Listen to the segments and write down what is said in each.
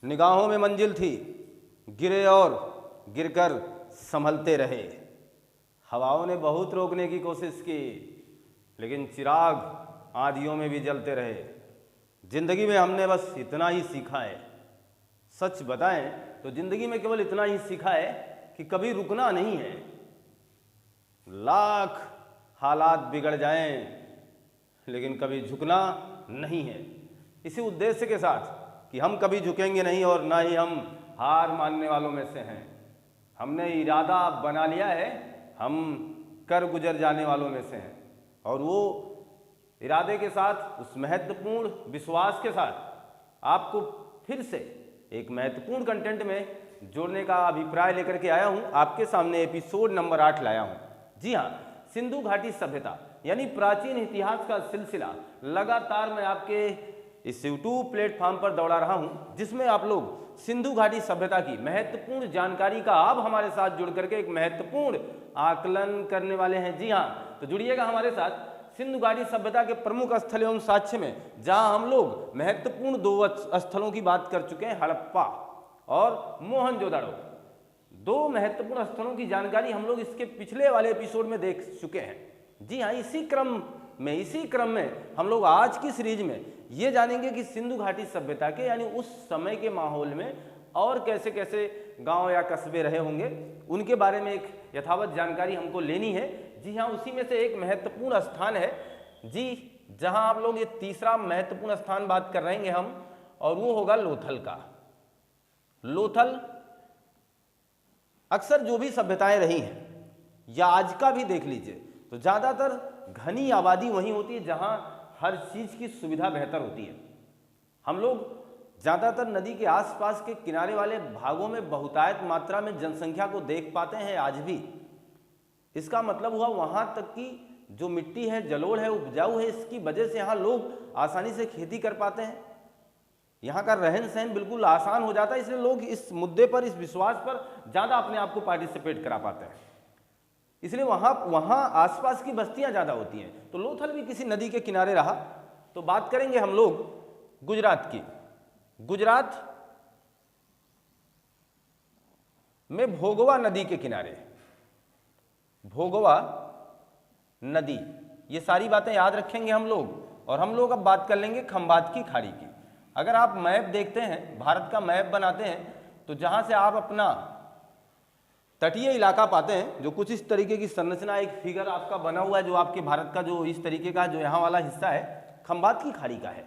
निगाहों में मंजिल थी, गिरे और गिरकर संभलते रहे। हवाओं ने बहुत रोकने की कोशिश की, लेकिन चिराग आंधियों में भी जलते रहे। जिंदगी में हमने बस इतना ही सीखा है, सच बताएं तो जिंदगी में केवल इतना ही सीखा है कि कभी रुकना नहीं है। लाख हालात बिगड़ जाएं, लेकिन कभी झुकना नहीं है। इसी उद्देश्य के साथ कि हम कभी झुकेंगे नहीं और ना ही हम हार मानने वालों में से हैं। हमने इरादा बना लिया है, हम कर गुजर जाने वालों में से हैं। और वो इरादे के साथ, उस महत्वपूर्ण विश्वास के साथ आपको फिर से एक महत्वपूर्ण कंटेंट में जोड़ने का अभिप्राय लेकर के आया हूं। आपके सामने एपिसोड नंबर 8 लाया हूं। जी हाँ, सिंधु घाटी सभ्यता यानी प्राचीन इतिहास का सिलसिला लगातार मैं आपके इस यूट्यूब प्लेटफॉर्म पर दौड़ा रहा हूं, जिसमें आप लोग सिंधु घाटी सभ्यता की महत्वपूर्ण जानकारी का अब हमारे साथ जुड़ करके एक महत्वपूर्ण आकलन करने वाले हैं। जी हाँ, तो जुड़िएगा हमारे साथ सिंधु घाटी सभ्यता के प्रमुख स्थल एवं साक्ष्य में, जहां हम लोग महत्वपूर्ण 2 स्थलों की बात कर चुके हैं, हड़प्पा और मोहनजोदड़ो। 2 महत्वपूर्ण स्थलों की जानकारी हम लोग इसके पिछले वाले एपिसोड में देख चुके हैं। जी हाँ, इसी क्रम में हम लोग आज की सीरीज में ये जानेंगे कि सिंधु घाटी सभ्यता के यानी उस समय के माहौल में और कैसे कैसे गांव या कस्बे रहे होंगे, उनके बारे में एक यथावत जानकारी हमको लेनी है। जी हाँ, उसी में से एक महत्वपूर्ण स्थान है जी, जहां आप लोग ये तीसरा महत्वपूर्ण स्थान बात कर रहे हैं हम, और वो होगा लोथल का। लोथल अक्सर जो भी सभ्यताएं रही हैं या आज का भी देख लीजिए तो ज्यादातर घनी आबादी वहीं होती है जहां हर चीज की सुविधा बेहतर होती है। हम लोग ज्यादातर नदी के आसपास के किनारे वाले भागों में बहुतायत मात्रा में जनसंख्या को देख पाते हैं आज भी। इसका मतलब हुआ वहां तक की जो मिट्टी है, जलोढ़ है, उपजाऊ है, इसकी वजह से यहाँ लोग आसानी से खेती कर पाते हैं। यहाँ का रहन सहन बिल्कुल आसान हो जाता है, इसलिए लोग इस मुद्दे पर, इस विश्वास पर ज्यादा अपने आप को पार्टिसिपेट करा पाते हैं। इसलिए वहां आसपास की बस्तियां ज्यादा होती हैं। तो लोथल भी किसी नदी के किनारे रहा। तो बात करेंगे हम लोग गुजरात की। गुजरात में भोगवा नदी के किनारे, भोगवा नदी, ये सारी बातें याद रखेंगे हम लोग। और हम लोग अब बात कर लेंगे खंबात की खाड़ी की। अगर आप मैप देखते हैं, भारत का मैप बनाते हैं, तो जहां से आप अपना तटीय इलाका पाते हैं, जो कुछ इस तरीके की संरचना, एक फिगर आपका बना हुआ है जो आपके भारत का जो इस तरीके का जो यहाँ वाला हिस्सा है, खंबात की खाड़ी का है।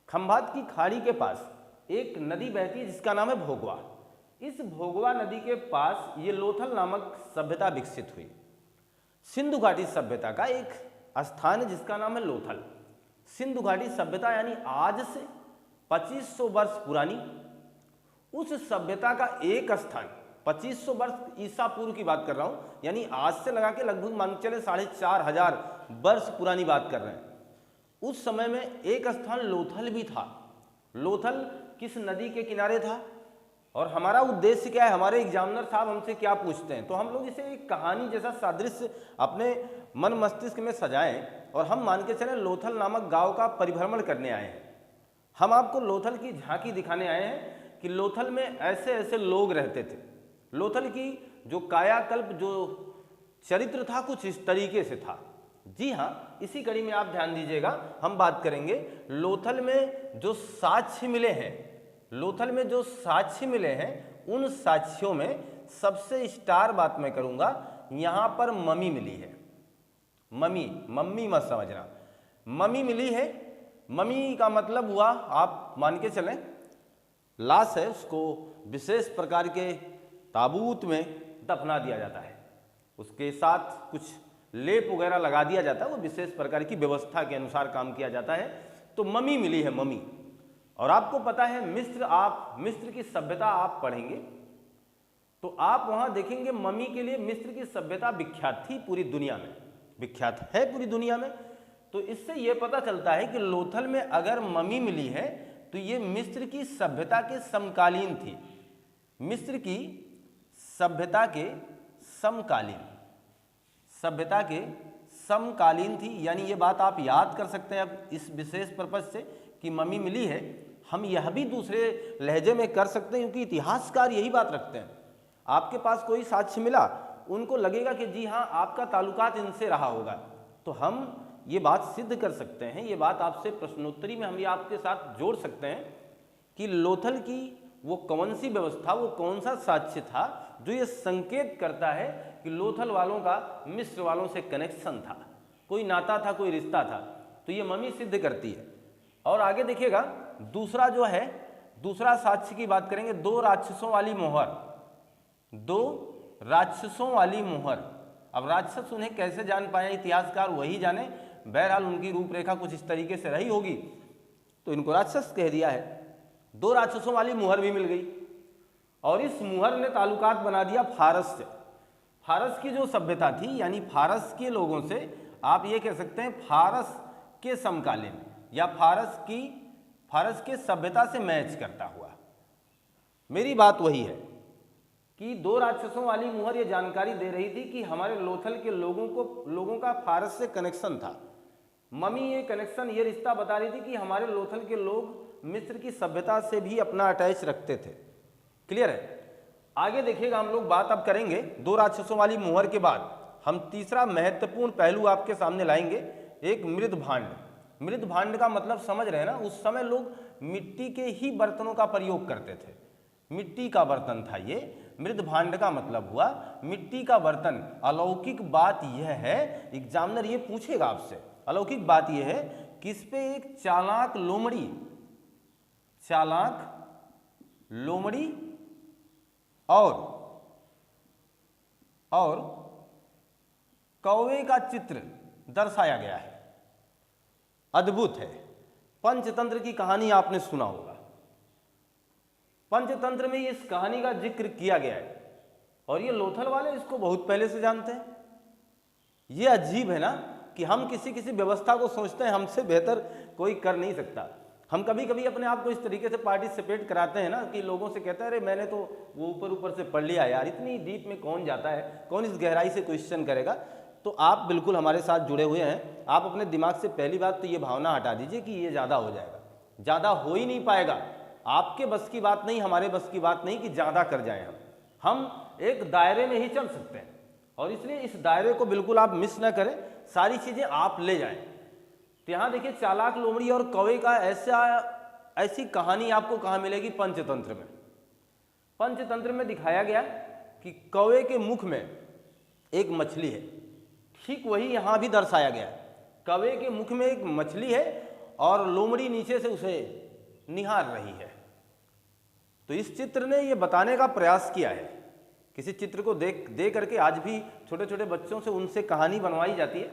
खंबात की खाड़ी के पास एक नदी बहती है जिसका नाम है भोगवा। इस भोगवा नदी के पास ये लोथल नामक सभ्यता विकसित हुई। सिंधु घाटी सभ्यता का एक स्थान है जिसका नाम है लोथल। सिंधु घाटी सभ्यता यानी आज से 2500 वर्ष पुरानी उस सभ्यता का एक स्थान, 2500 वर्ष ईसा पूर्व की बात कर रहा हूं, यानी आज से लगा के लगभग मान चले 4500 वर्ष पुरानी बात कर रहे हैं। उस समय में एक स्थान लोथल भी था। लोथल किस नदी के किनारे था? और हमारा उद्देश्य क्या है, हमारे एग्जामिनर साहब हमसे क्या पूछते हैं, तो हम लोग इसे एक कहानी जैसा सादृश्य अपने मन मस्तिष्क में सजाएं और हम मान के चलें लोथल नामक गांव का परिभ्रमण करने आए हैं। हम आपको लोथल की झांकी दिखाने आए हैं कि लोथल में ऐसे ऐसे लोग रहते थे। लोथल की जो कायाकल्प, जो चरित्र था, कुछ इस तरीके से था। जी हाँ, इसी कड़ी में आप ध्यान दीजिएगा, हम बात करेंगे लोथल में जो साक्ष्य मिले हैं। लोथल में जो साक्ष्य मिले हैं, उन साक्ष्यों में सबसे स्टार बात मैं करूंगा, यहां पर मम्मी मिली है। मम्मी मत समझना, मम्मी मिली है। मम्मी का मतलब हुआ, आप मान के चलें, लाश है, उसको विशेष प्रकार के ताबूत में दफना दिया जाता है, उसके साथ कुछ लेप वगैरह लगा दिया जाता है, वो विशेष प्रकार की व्यवस्था के अनुसार काम किया जाता है। तो मम्मी मिली है, मम्मी। और आपको पता है मिस्र की सभ्यता आप पढ़ेंगे तो आप वहां देखेंगे मम्मी के लिए मिस्र की सभ्यता विख्यात थी, पूरी दुनिया में विख्यात है, पूरी दुनिया में। तो इससे यह पता चलता है कि लोथल में अगर मम्मी मिली है तो ये मिस्र की सभ्यता के समकालीन थी। मिस्र की सभ्यता के समकालीन थी, यानी ये बात आप याद कर सकते हैं अब इस विशेष पर्पज से कि मम्मी मिली है। हम यह भी दूसरे लहजे में कर सकते हैं, क्योंकि इतिहासकार यही बात रखते हैं। आपके पास कोई साक्ष्य मिला, उनको लगेगा कि जी हाँ आपका ताल्लुकात इनसे रहा होगा, तो हम ये बात सिद्ध कर सकते हैं, ये बात आपसे प्रश्नोत्तरी में हम ये आपके साथ जोड़ सकते हैं कि लोथल की वो कौन सी व्यवस्था, वो कौन सा साक्ष्य था जो ये संकेत करता है कि लोथल वालों का मिस्र वालों से कनेक्शन था, कोई नाता था, कोई रिश्ता था। तो ये मम्मी सिद्ध करती है। और आगे देखिएगा दूसरा जो है, दूसरा साक्ष्य की बात करेंगे, 2 राक्षसों वाली मोहर। 2 राक्षसों वाली मोहर। अब राक्षस उन्हें कैसे जान पाए इतिहासकार वही जाने, बहरहाल उनकी रूपरेखा कुछ इस तरीके से रही होगी तो इनको राक्षस कह दिया है। 2 राक्षसों वाली मुहर भी मिल गई और इस मुहर ने ताल्लुकात बना दिया फारस से। फारस की जो सभ्यता थी, यानी फारस के लोगों से आप ये कह सकते हैं फारस के समकालीन या फारस के सभ्यता से मैच करता हुआ। मेरी बात वही है कि 2 राक्षसों वाली मुहर ये जानकारी दे रही थी कि हमारे लोथल के लोगों का फारस से कनेक्शन था। मम्मी ये कनेक्शन, ये रिश्ता बता रही थी कि हमारे लोथल के लोग मिस्र की सभ्यता से भी अपना अटैच रखते थे। क्लियर है? आगे देखिएगा, हम लोग बात अब करेंगे 2 राक्षसों वाली मुहर के बाद हम तीसरा महत्वपूर्ण पहलू आपके सामने लाएंगे, एक मृद भांड। मृद भांड का मतलब समझ रहे हैं ना, उस समय लोग मिट्टी के ही बर्तनों का प्रयोग करते थे, मिट्टी का बर्तन था ये। मृद भांड का मतलब हुआ मिट्टी का बर्तन। अलौकिक बात यह है, एग्जामिनर ये पूछेगा आपसे, अलौकिक बात यह है कि इस पे एक चालाक लोमड़ी और कौवे का चित्र दर्शाया गया है। अद्भुत है। पंचतंत्र की कहानी आपने सुना होगा, पंचतंत्र में इस कहानी का जिक्र किया गया है और ये लोथल वाले इसको बहुत पहले से जानते हैं। ये अजीब है ना कि हम किसी व्यवस्था को सोचते हैं हमसे बेहतर कोई कर नहीं सकता। हम कभी कभी अपने आप को इस तरीके से पार्टिसिपेट कराते हैं ना कि लोगों से कहते हैं अरे मैंने तो वो ऊपर से पढ़ लिया यार, इतनी डीप में कौन जाता है, कौन इस गहराई से क्वेश्चन करेगा। तो आप बिल्कुल हमारे साथ जुड़े हुए हैं। आप अपने दिमाग से पहली बात तो ये भावना हटा दीजिए कि ये ज़्यादा हो जाएगा, ज़्यादा हो ही नहीं पाएगा। आपके बस की बात नहीं, हमारे बस की बात नहीं कि ज़्यादा कर जाएं। हम एक दायरे में ही चल सकते हैं और इसलिए इस दायरे को बिल्कुल आप मिस ना करें, सारी चीज़ें आप ले जाएं। तो यहाँ देखिए चालाक लोमड़ी और कौवे का ऐसी कहानी आपको कहाँ मिलेगी? पंचतंत्र में। पंचतंत्र में दिखाया गया कि कौवे के मुख में एक मछली है, ठीक वही यहाँ भी दर्शाया गया है। कौवे के मुख में एक मछली है और लोमड़ी नीचे से उसे निहार रही है। तो इस चित्र ने ये बताने का प्रयास किया है, किसी चित्र को देख करके आज भी छोटे छोटे बच्चों से उनसे कहानी बनवाई जाती है।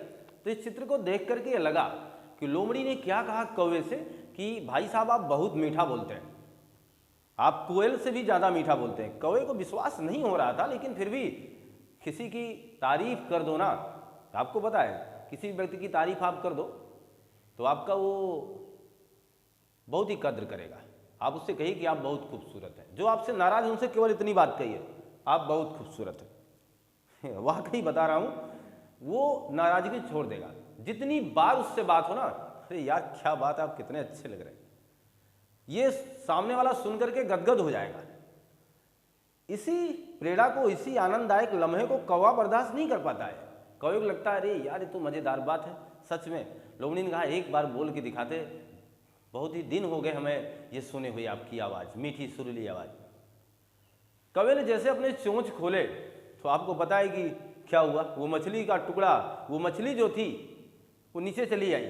तो इस चित्र को देख करके ये लगा कि लोमड़ी ने क्या कहा कौवे से कि भाई साहब आप बहुत मीठा बोलते हैं, आप कोयल से भी ज़्यादा मीठा बोलते हैं। कौवे को विश्वास नहीं हो रहा था, लेकिन फिर भी किसी की तारीफ कर दो ना, आपको पता है किसी व्यक्ति की तारीफ आप कर दो तो आपका वो बहुत ही कद्र करेगा। आप उससे कहिए कि आप बहुत खूबसूरत हैं। जो आपसे नाराज है उनसे केवल इतनी बात कहिए, आप बहुत खूबसूरत हैं। वाकई बता रहा हूँ, वो नाराजगी छोड़ देगा। जितनी बार उससे बात हो ना, अरे यार क्या बात है, आप कितने अच्छे लग रहे हैं, ये सामने वाला सुन करके गदगद हो जाएगा। इसी प्रेरणा को, इसी आनंददायक लम्हे को कौवा बर्दाश्त नहीं कर पाता है। कौवे को लगता है अरे यार ये तो मजेदार बात है। सच में लोमड़ी ने कहा एक बार बोल के दिखाते, बहुत ही दिन हो गए हमें ये सुने हुए आपकी आवाज़, मीठी सुरीली आवाज़। कौवे ने जैसे अपने चोंच खोले तो आपको पता है कि क्या हुआ, वो मछली का टुकड़ा, वो मछली जो थी वो नीचे चली आई।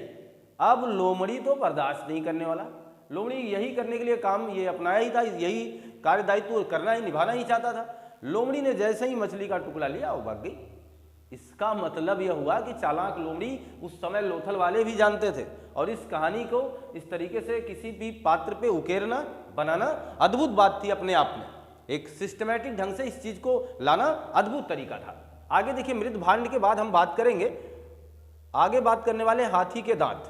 अब लोमड़ी तो बर्दाश्त नहीं करने वाला, लोमड़ी यही करने के लिए काम ये अपनाया ही था, यही कार्यदायित्व करना ही, निभाना ही चाहता था। लोमड़ी ने जैसे ही मछली का टुकड़ा लिया वो भाग गई। इसका मतलब यह हुआ कि चालाक लोमड़ी उस समय लोथल वाले भी जानते थे और इस कहानी को इस तरीके से किसी भी पात्र पे उकेरना, बनाना अद्भुत बात थी अपने आप में। एक सिस्टमैटिक ढंग से इस चीज को लाना अद्भुत तरीका था। आगे देखिए, मृद भांड के बाद हम बात करेंगे, आगे बात करने वाले हाथी के दांत।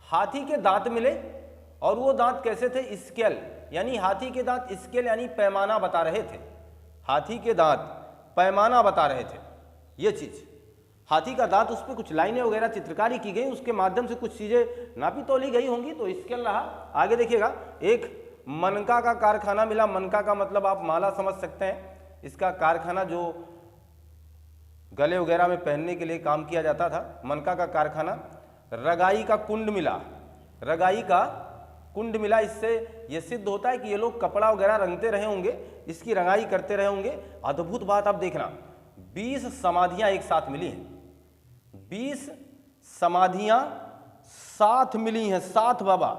हाथी के दांत मिले और वो दांत कैसे थे? स्केल, यानी हाथी के दांत स्केल यानी पैमाना बता रहे थे। हाथी के दांत पैमाना बता रहे थे। ये चीज हाथी का दांत, उस पर कुछ लाइनें वगैरह चित्रकारी की गई, उसके माध्यम से कुछ चीजें नापी तोली गई होंगी। तो इसके रहा आगे देखिएगा, एक मनका का कारखाना मिला। मनका का मतलब आप माला समझ सकते हैं, इसका कारखाना जो गले वगैरह में पहनने के लिए काम किया जाता था, मनका का कारखाना। रगाई का कुंड मिला, रगाई का कुंड मिला। इससे यह सिद्ध होता है कि ये लोग कपड़ा वगैरह रंगते रहे होंगे, इसकी रंगाई करते रहे होंगे। अद्भुत बात आप देखना, 20 समाधियां एक साथ मिली हैं, 20 समाधियां साथ मिली हैं, साथ बाबा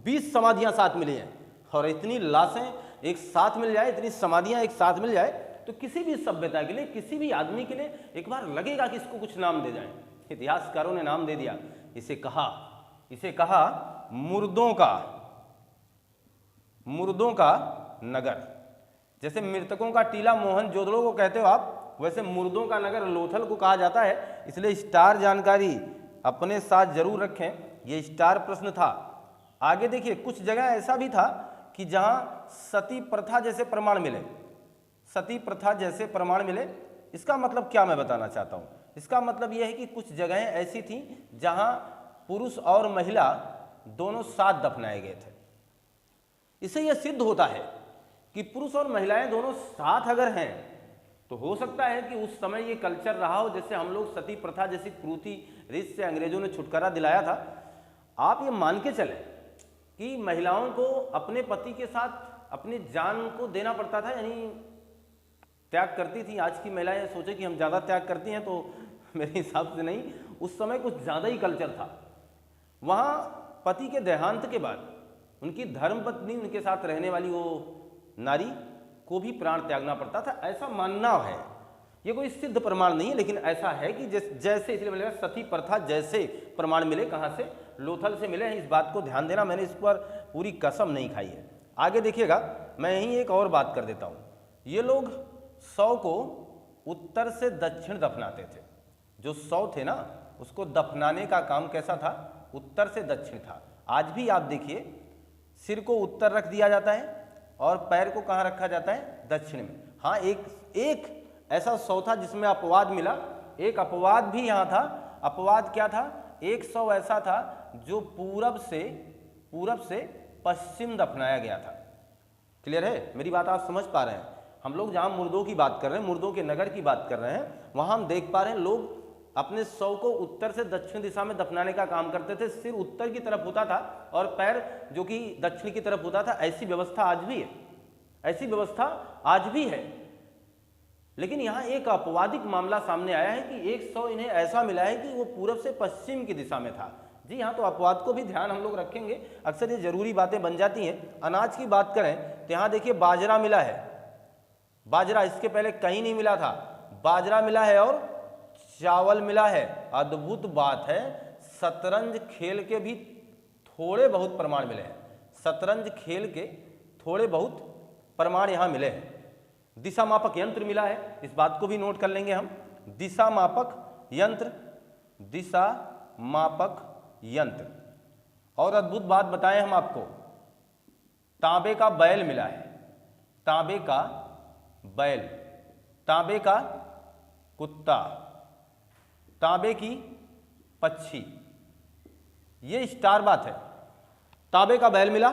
20 समाधियां साथ मिली हैं। और इतनी लाशें एक साथ मिल जाए, इतनी समाधियां एक साथ मिल जाए, तो किसी भी सभ्यता के लिए, किसी भी आदमी के लिए एक बार लगेगा कि इसको कुछ नाम दे जाए। इतिहासकारों ने नाम दे दिया, इसे कहा मुर्दों का नगर। जैसे मृतकों का टीला मोहनजोदड़ो को कहते हो आप, वैसे मुर्दों का नगर लोथल को कहा जाता है। इसलिए स्टार जानकारी अपने साथ जरूर रखें, यह स्टार प्रश्न था। आगे देखिए, कुछ जगह ऐसा भी था कि जहां सती प्रथा जैसे प्रमाण मिले, सती प्रथा जैसे प्रमाण मिले। इसका मतलब क्या मैं बताना चाहता हूं, इसका मतलब यह है कि कुछ जगहें ऐसी थीं जहां पुरुष और महिला दोनों साथ दफनाए गए थे। इससे यह सिद्ध होता है कि पुरुष और महिलाएं दोनों साथ अगर हैं, तो हो सकता है कि उस समय ये कल्चर रहा हो, जैसे हम लोग सती प्रथा जैसी क्रूरती रीत से अंग्रेजों ने छुटकारा दिलाया था। आप ये मान के चलें कि महिलाओं को अपने पति के साथ अपनी जान को देना पड़ता था, यानी त्याग करती थी। आज की महिलाएं सोचे कि हम ज़्यादा त्याग करती हैं, तो मेरे हिसाब से नहीं, उस समय कुछ ज़्यादा ही कल्चर था। वहाँ पति के देहांत के बाद उनकी धर्मपत्नी, उनके साथ रहने वाली वो नारी को भी प्राण त्यागना पड़ता था, ऐसा मानना है। ये कोई सिद्ध प्रमाण नहीं है, लेकिन ऐसा है कि जैसे, इसलिए मिलेगा सती प्रथा जैसे प्रमाण मिले। कहाँ से? लोथल से मिले हैं। इस बात को ध्यान देना, मैंने इस पर पूरी कसम नहीं खाई है। आगे देखिएगा, मैं यहीं एक और बात कर देता हूँ। ये लोग शव को उत्तर से दक्षिण दफनाते थे। जो शव थे ना, उसको दफनाने का काम कैसा था? उत्तर से दक्षिण था। आज भी आप देखिए, सिर को उत्तर रख दिया जाता है और पैर को कहाँ रखा जाता है? दक्षिण में। हाँ, एक ऐसा शव था जिसमें अपवाद मिला, एक अपवाद भी यहाँ था। अपवाद क्या था? एक शव ऐसा था जो पूरब से पश्चिम दफनाया गया था। क्लियर है? मेरी बात आप समझ पा रहे हैं? हम लोग जहाँ मुर्दों की बात कर रहे हैं, मुर्दों के नगर की बात कर रहे हैं, वहाँ हम देख पा रहे हैं लोग अपने शव को उत्तर से दक्षिण दिशा में दफनाने का काम करते थे। सिर उत्तर की तरफ होता था और पैर जो कि दक्षिण की तरफ होता था। ऐसी व्यवस्था आज भी है, ऐसी व्यवस्था आज भी है। लेकिन यहाँ एक अपवादिक मामला सामने आया है कि एक शव इन्हें ऐसा मिला है कि वो पूरब से पश्चिम की दिशा में था। जी हाँ, तो अपवाद को भी ध्यान हम लोग रखेंगे, अक्सर ये जरूरी बातें बन जाती हैं। अनाज की बात करें तो यहाँ देखिए बाजरा मिला है, बाजरा इसके पहले कहीं नहीं मिला था। बाजरा मिला है और चावल मिला है। अद्भुत बात है, शतरंज खेल के भी थोड़े बहुत प्रमाण मिले हैं। शतरंज खेल के थोड़े बहुत प्रमाण यहाँ मिले हैं। दिशा मापक यंत्र मिला है, इस बात को भी नोट कर लेंगे हम। दिशा मापक यंत्र, दिशा मापक यंत्र। और अद्भुत बात बताएं हम आपको, तांबे का बैल मिला है, तांबे का बैल, तांबे का कुत्ता, तांबे की पक्षी। ये स्टार बात है। तांबे का बैल मिला,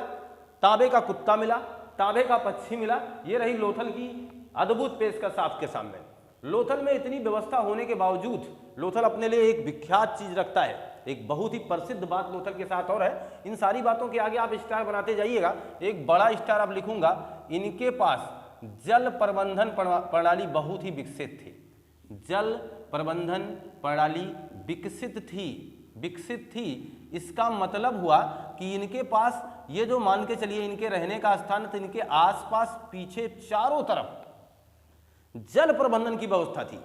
तांबे का कुत्ता मिला, तांबे का पक्षी मिला। ये रही लोथल की अद्भुत पेशकश आपके सामने। लोथल में इतनी व्यवस्था होने के बावजूद लोथल अपने लिए एक विख्यात चीज रखता है। एक बहुत ही प्रसिद्ध बात लोथल के साथ और है। इन सारी बातों के आगे आप स्टार बनाते जाइएगा, एक बड़ा स्टार आप लिखूंगा। इनके पास जल प्रबंधन प्रणाली बहुत ही विकसित थी। जल प्रबंधन प्रणाली विकसित थी। इसका मतलब हुआ कि इनके पास ये जो मान के चलिए इनके रहने का स्थान, तो इनके आसपास पीछे चारों तरफ जल प्रबंधन की व्यवस्था थी।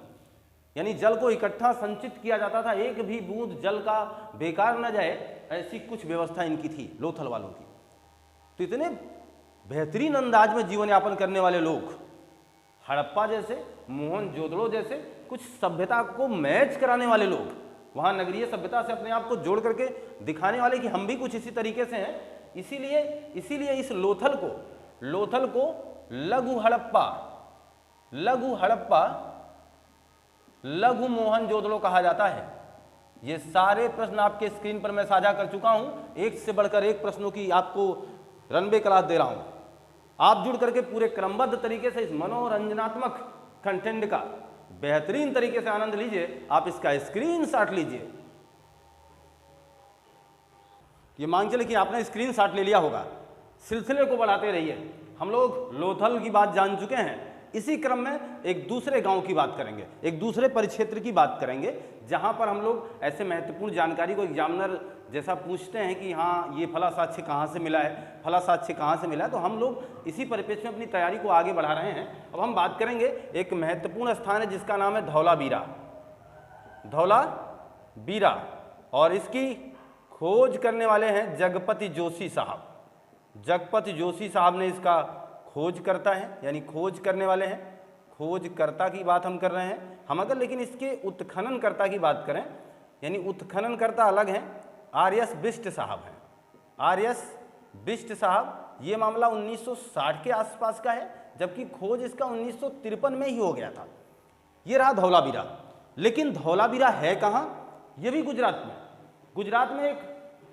यानी जल को इकट्ठा संचित किया जाता था, एक भी बूंद जल का बेकार न जाए, ऐसी कुछ व्यवस्था इनकी थी लोथल वालों की। तो इतने बेहतरीन अंदाज में जीवन यापन करने वाले लोग, हड़प्पा जैसे, मोहनजोदड़ो जैसे कुछ सभ्यता को मैच कराने वाले लोग, वहां नगरीय सभ्यता से अपने आप को जोड़ करके दिखाने वाले कि हम भी कुछ इसी तरीके से हैं। इसीलिए इस लोथल को लघु हड़प्पा लघु मोहनजोदड़ो कहा जाता है। ये सारे प्रश्न आपके स्क्रीन पर मैं साझा कर चुका हूं, एक से बढ़कर एक प्रश्नों की आपको रनवे क्लास दे रहा हूं। आप जुड़ करके पूरे क्रमबद्ध तरीके से इस मनोरंजनात्मक कंटेंट का बेहतरीन तरीके से आनंद लीजिए। आप इसका स्क्रीनशॉट लीजिए। ये मान चले कि आपने स्क्रीनशॉट ले लिया होगा। सिलसिले को बढ़ाते रहिए। हम लोग लोथल की बात जान चुके हैं। इसी क्रम में एक दूसरे गांव की बात करेंगे, एक दूसरे परिक्षेत्र की बात करेंगे, जहां पर हम लोग ऐसे महत्वपूर्ण जानकारी को एग्जामिनर जैसा पूछते हैं कि हाँ ये फला साक्ष्य कहाँ से मिला है, फला साक्ष्य कहाँ से मिला है। तो हम लोग इसी परिप्रेक्ष्य में अपनी तैयारी को आगे बढ़ा रहे हैं। अब हम बात करेंगे एक महत्वपूर्ण स्थान है जिसका नाम है धौलावीरा। धौलावीरा, और इसकी खोज करने वाले हैं जगपति जोशी साहब। जगपति जोशी साहब ने इसका खोज करता है, यानी खोज करने वाले हैं। खोजकर्ता की बात हम कर रहे हैं हम। अगर लेकिन इसके उत्खननकर्ता की बात करें, यानी उत्खननकर्ता अलग हैं, आर.एस. बिष्ट साहब हैं। आर.एस. बिष्ट साहब, ये मामला 1960 के आसपास का है, जबकि खोज इसका 1953 में ही हो गया था। ये रहा धौलावीरा। लेकिन धौलावीरा है कहाँ? ये भी गुजरात में। गुजरात में एक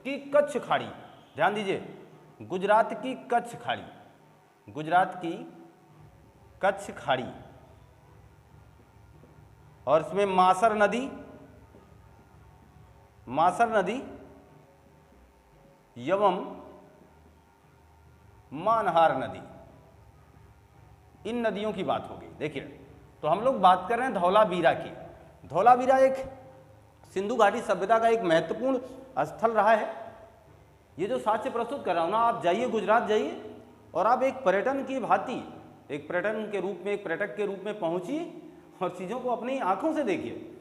की कच्छ खाड़ी, ध्यान दीजिए, गुजरात की कच्छ खाड़ी, गुजरात की कच्छ खाड़ी, और इसमें मासर नदी एवं मानहार नदी, इन नदियों की बात होगी। देखिए, तो हम लोग बात कर रहे हैं धौलावीरा की। धौलावीरा एक सिंधु घाटी सभ्यता का एक महत्वपूर्ण स्थल रहा है। ये जो साक्ष्य प्रस्तुत कर रहा हूं ना, आप जाइए, गुजरात जाइए, और आप एक पर्यटन की भांति, एक पर्यटन के रूप में, एक पर्यटक के रूप में पहुंचिए और चीज़ों को अपनी आंखों से देखिए।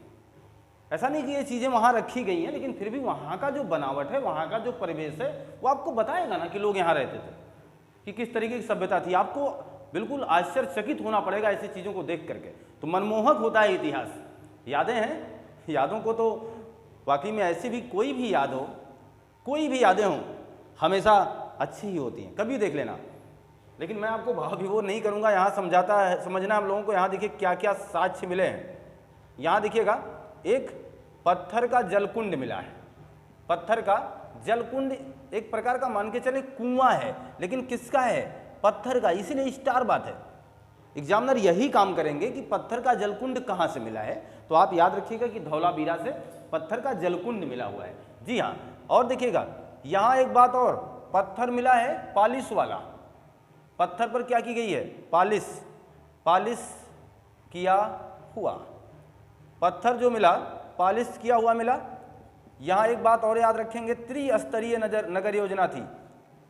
ऐसा नहीं कि ये चीज़ें वहाँ रखी गई हैं, लेकिन फिर भी वहाँ का जो बनावट है, वहाँ का जो परिवेश है, वो आपको बताएगा ना कि लोग यहाँ रहते थे, कि किस तरीके की सभ्यता थी। आपको बिल्कुल आश्चर्यचकित होना पड़ेगा ऐसी चीज़ों को देख करके। तो मनमोहक होता है इतिहास। यादें हैं, यादों को तो वाकई में ऐसी भी कोई भी याद हो, कोई भी यादें हों, हमेशा अच्छी ही होती हैं। कभी देख लेना। लेकिन मैं आपको भाव विभोर नहीं करूंगा, यहाँ समझाता है, समझना हम लोगों को। यहाँ देखिए क्या क्या साक्ष्य मिले हैं। यहाँ देखिएगा, एक पत्थर का जलकुंड मिला है। पत्थर का जलकुंड एक प्रकार का मान के चले कुआं है, लेकिन किसका है? पत्थर का। इसीलिए स्टार बात है, एग्जामिनर यही काम करेंगे कि पत्थर का जलकुंड कहाँ से मिला है। तो आप याद रखिएगा कि धौलावीरा से पत्थर का जलकुंड मिला हुआ है। जी हाँ, और देखिएगा यहाँ एक बात और, पत्थर मिला है पालिश वाला। पत्थर पर क्या की गई है? पालिश, पालिश किया हुआ। पत्थर जो मिला, पालिश किया हुआ मिला। यहाँ एक बात और याद रखेंगे, त्रिस्तरीय नगर योजना थी।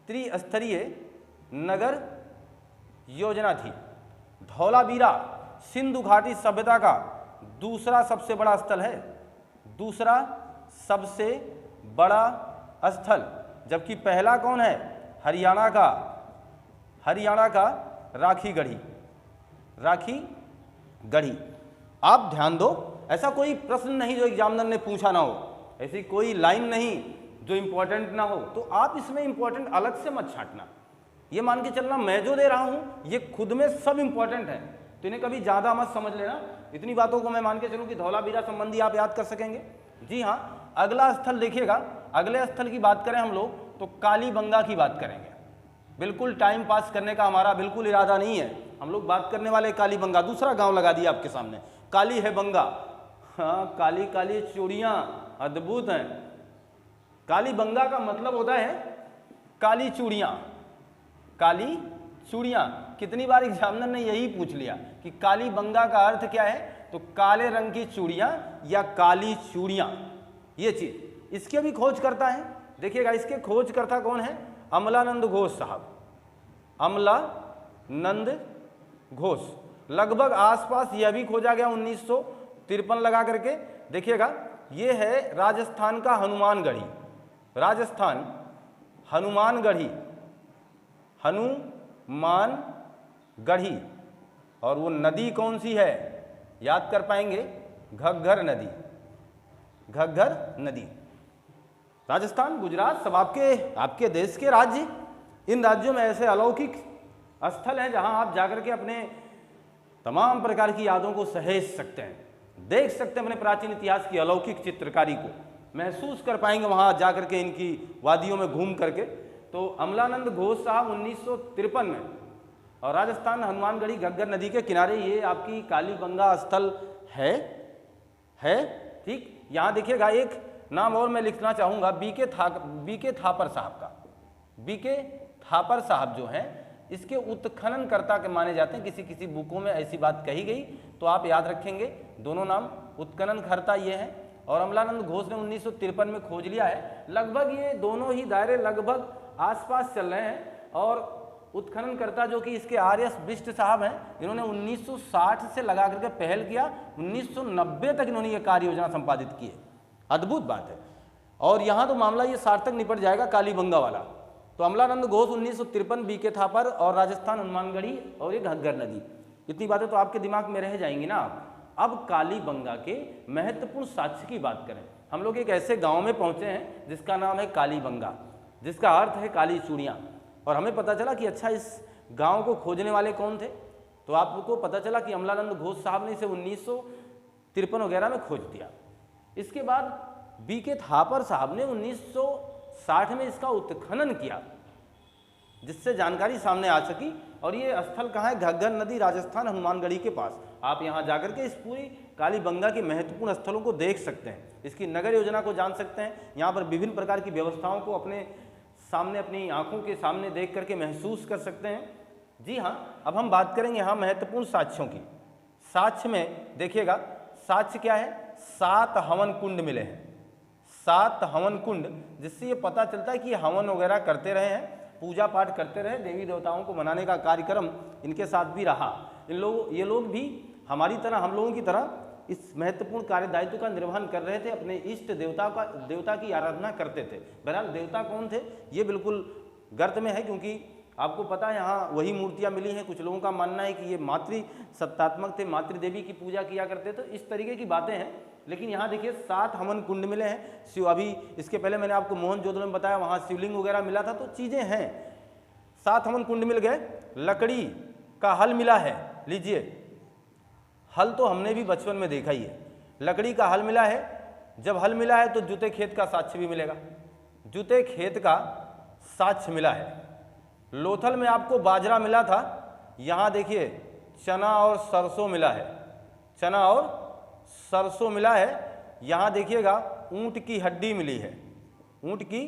त्रिस्तरीय नगर योजना थी। धौलावीरा सिंधु घाटी सभ्यता का दूसरा सबसे बड़ा स्थल है, दूसरा सबसे बड़ा स्थल। जबकि पहला कौन है? हरियाणा का, हरियाणा का राखीगढ़ी, राखीगढ़ी। आप ध्यान दो, ऐसा कोई प्रश्न नहीं जो एग्जामिनर ने पूछा ना हो, ऐसी कोई लाइन नहीं जो इंपॉर्टेंट ना हो, तो आप इसमें इंपॉर्टेंट अलग से मत छांटना। ये मान के चलना मैं जो दे रहा हूं ये खुद में सब इंपॉर्टेंट है, तो इन्हें कभी ज़्यादा मत समझ लेना। इतनी बातों को मैं मान के चलूँ कि धौलावीरा संबंधी आप याद कर सकेंगे। जी हाँ, अगला स्थल देखिएगा। अगले स्थल की बात करें हम लोग तो कालीबंगा की बात करेंगे। बिल्कुल टाइम पास करने का हमारा बिल्कुल इरादा नहीं है, हम लोग बात करने वाले कालीबंगा। दूसरा गांव लगा दिया आपके सामने, काली है बंगा। हाँ, काली काली चूड़ियाँ अद्भुत हैं। कालीबंगा का मतलब होता है काली चूड़ियाँ, काली चूड़ियाँ। कितनी बार एग्जामिनर ने यही पूछ लिया कि कालीबंगा का अर्थ क्या है, तो काले रंग की चूड़ियाँ या काली चूड़ियाँ, ये चीज़। इसके भी खोज करता है। देखिएगा, इसके खोजकर्ता कौन है? अमलानंद घोष साहब, अमलानंद घोष। लगभग आसपास यह भी खोजा गया 1953 लगा करके। देखिएगा, ये है राजस्थान का हनुमानगढ़ी, राजस्थान हनुमानगढ़ी, हनुमानगढ़ी। और वो नदी कौन सी है? याद कर पाएंगे? घग्गर नदी, घग्गर नदी। राजस्थान, गुजरात सब आपके देश के राज्य। इन राज्यों में ऐसे अलौकिक स्थल हैं जहां आप जाकर के अपने तमाम प्रकार की यादों को सहेज सकते हैं, देख सकते हैं अपने प्राचीन इतिहास की अलौकिक चित्रकारी को, महसूस कर पाएंगे वहाँ जा करके, इनकी वादियों में घूम करके। तो अमलानंद घोष साहब 1953 में, और राजस्थान हनुमानगढ़ी घग्गर नदी के किनारे ये आपकी कालीबंगा स्थल है। ठीक, यहाँ देखिएगा एक नाम और मैं लिखना चाहूँगा, बीके थापर साहब का। बीके थापर साहब जो हैं इसके उत्खननकर्ता के माने जाते हैं, किसी किसी बुकों में ऐसी बात कही गई, तो आप याद रखेंगे दोनों नाम। उत्खननकर्ता ये हैं, और अमलानंद घोष ने 1953 में खोज लिया है। लगभग ये दोनों ही दायरे लगभग आसपास चल रहे हैं। और उत्खननकर्ता जो कि इसके आर.एस. बिष्ट साहब हैं, इन्होंने 1960 से लगा करके पहल किया, 1990 तक इन्होंने ये कार्य योजना संपादित की है। अद्भुत बात है। और यहाँ तो मामला ये सार्थक निपट जाएगा कालीबंगा वाला। तो अमलानंद घोष 1953, बीके थापर और राजस्थान हनुमानगढ़ी और ये घग्गर नदी, इतनी बातें तो आपके दिमाग में रह जाएंगी ना। अब कालीबंगा के महत्वपूर्ण साक्ष्य की बात करें। हम लोग एक ऐसे गांव में पहुंचे हैं जिसका नाम है कालीबंगा, जिसका अर्थ है काली चूड़ियाँ। और हमें पता चला कि अच्छा इस गांव को खोजने वाले कौन थे, तो आपको पता चला कि अमलानंद घोष साहब ने इसे 1953 वगैरह में खोज दिया। इसके बाद बीके थापर साहब ने 1960 में इसका उत्खनन किया, जिससे जानकारी सामने आ सकी। और ये स्थल कहाँ है? घग्गर नदी, राजस्थान हनुमानगढ़ी के पास। आप यहाँ जाकर के इस पूरी कालीबंगा के महत्वपूर्ण स्थलों को देख सकते हैं, इसकी नगर योजना को जान सकते हैं। यहाँ पर विभिन्न प्रकार की व्यवस्थाओं को अपने सामने, अपनी आंखों के सामने देख करके महसूस कर सकते हैं। जी हाँ, अब हम बात करेंगे यहाँ महत्वपूर्ण साक्ष्यों की। साक्ष्य में देखिएगा, साक्ष्य क्या है? 7 हवन कुंड मिले हैं, 7 हवन कुंड, जिससे ये पता चलता है कि ये हवन वगैरह करते रहे हैं, पूजा पाठ करते रहे, देवी देवताओं को मनाने का कार्यक्रम इनके साथ भी रहा। ये लोग भी हमारी तरह, हम लोगों की तरह इस महत्वपूर्ण कार्य दायित्व का निर्वहन कर रहे थे, अपने इष्ट देवता की आराधना करते थे। बहरहाल देवता कौन थे ये बिल्कुल गर्त में है, क्योंकि आपको पता है यहाँ वही मूर्तियाँ मिली हैं। कुछ लोगों का मानना है कि ये मातृ सत्तात्मक थे, मातृदेवी की पूजा किया करते थे, इस तरीके की बातें हैं। लेकिन यहाँ देखिए 7 हवन कुंड मिले हैं। शिव, अभी इसके पहले मैंने आपको मोहनजोदड़ो में बताया, वहाँ शिवलिंग वगैरह मिला था, तो चीज़ें हैं। 7 हवन कुंड मिल गए। लकड़ी का हल मिला है, लीजिए, हल तो हमने भी बचपन में देखा ही है। लकड़ी का हल मिला है। जब हल मिला है तो जूते खेत का साक्ष्य भी मिलेगा, जूते खेत का साक्ष्य मिला है। लोथल में आपको बाजरा मिला था, यहाँ देखिए चना और सरसों मिला है, चना और सरसों मिला है। यहाँ देखिएगा ऊंट की हड्डी मिली है, ऊंट की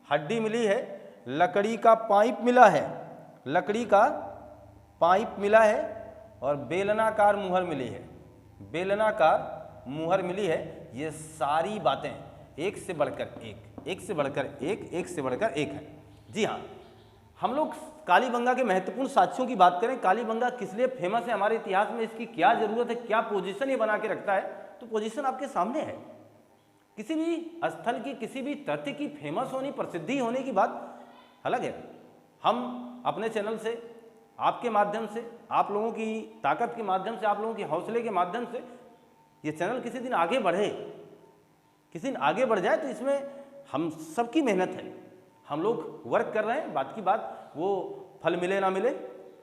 हड्डी मिली है। लकड़ी का पाइप मिला है, लकड़ी का पाइप मिला है। और बेलनाकार मुहर मिली है, बेलनाकार मुहर मिली है। ये सारी बातें एक से बढ़कर एक, एक से बढ़कर एक, एक से बढ़कर एक है। जी हाँ, हम लोग कालीबंगा के महत्वपूर्ण साक्ष्यों की बात करें। कालीबंगा किस लिए फेमस है हमारे इतिहास में, इसकी क्या जरूरत है, क्या पोजीशन ये बना के रखता है, तो पोजीशन आपके सामने है। किसी भी स्थल की, किसी भी तथ्य की फेमस होने, प्रसिद्धि होने की बात अलग है। हम अपने चैनल से, आपके माध्यम से, आप लोगों की ताकत के माध्यम से, आप लोगों के हौसले के माध्यम से ये चैनल किसी दिन आगे बढ़े, किसी दिन आगे बढ़ जाए, तो इसमें हम सबकी मेहनत है। हम लोग वर्क कर रहे हैं, बात की बात, वो फल मिले ना मिले,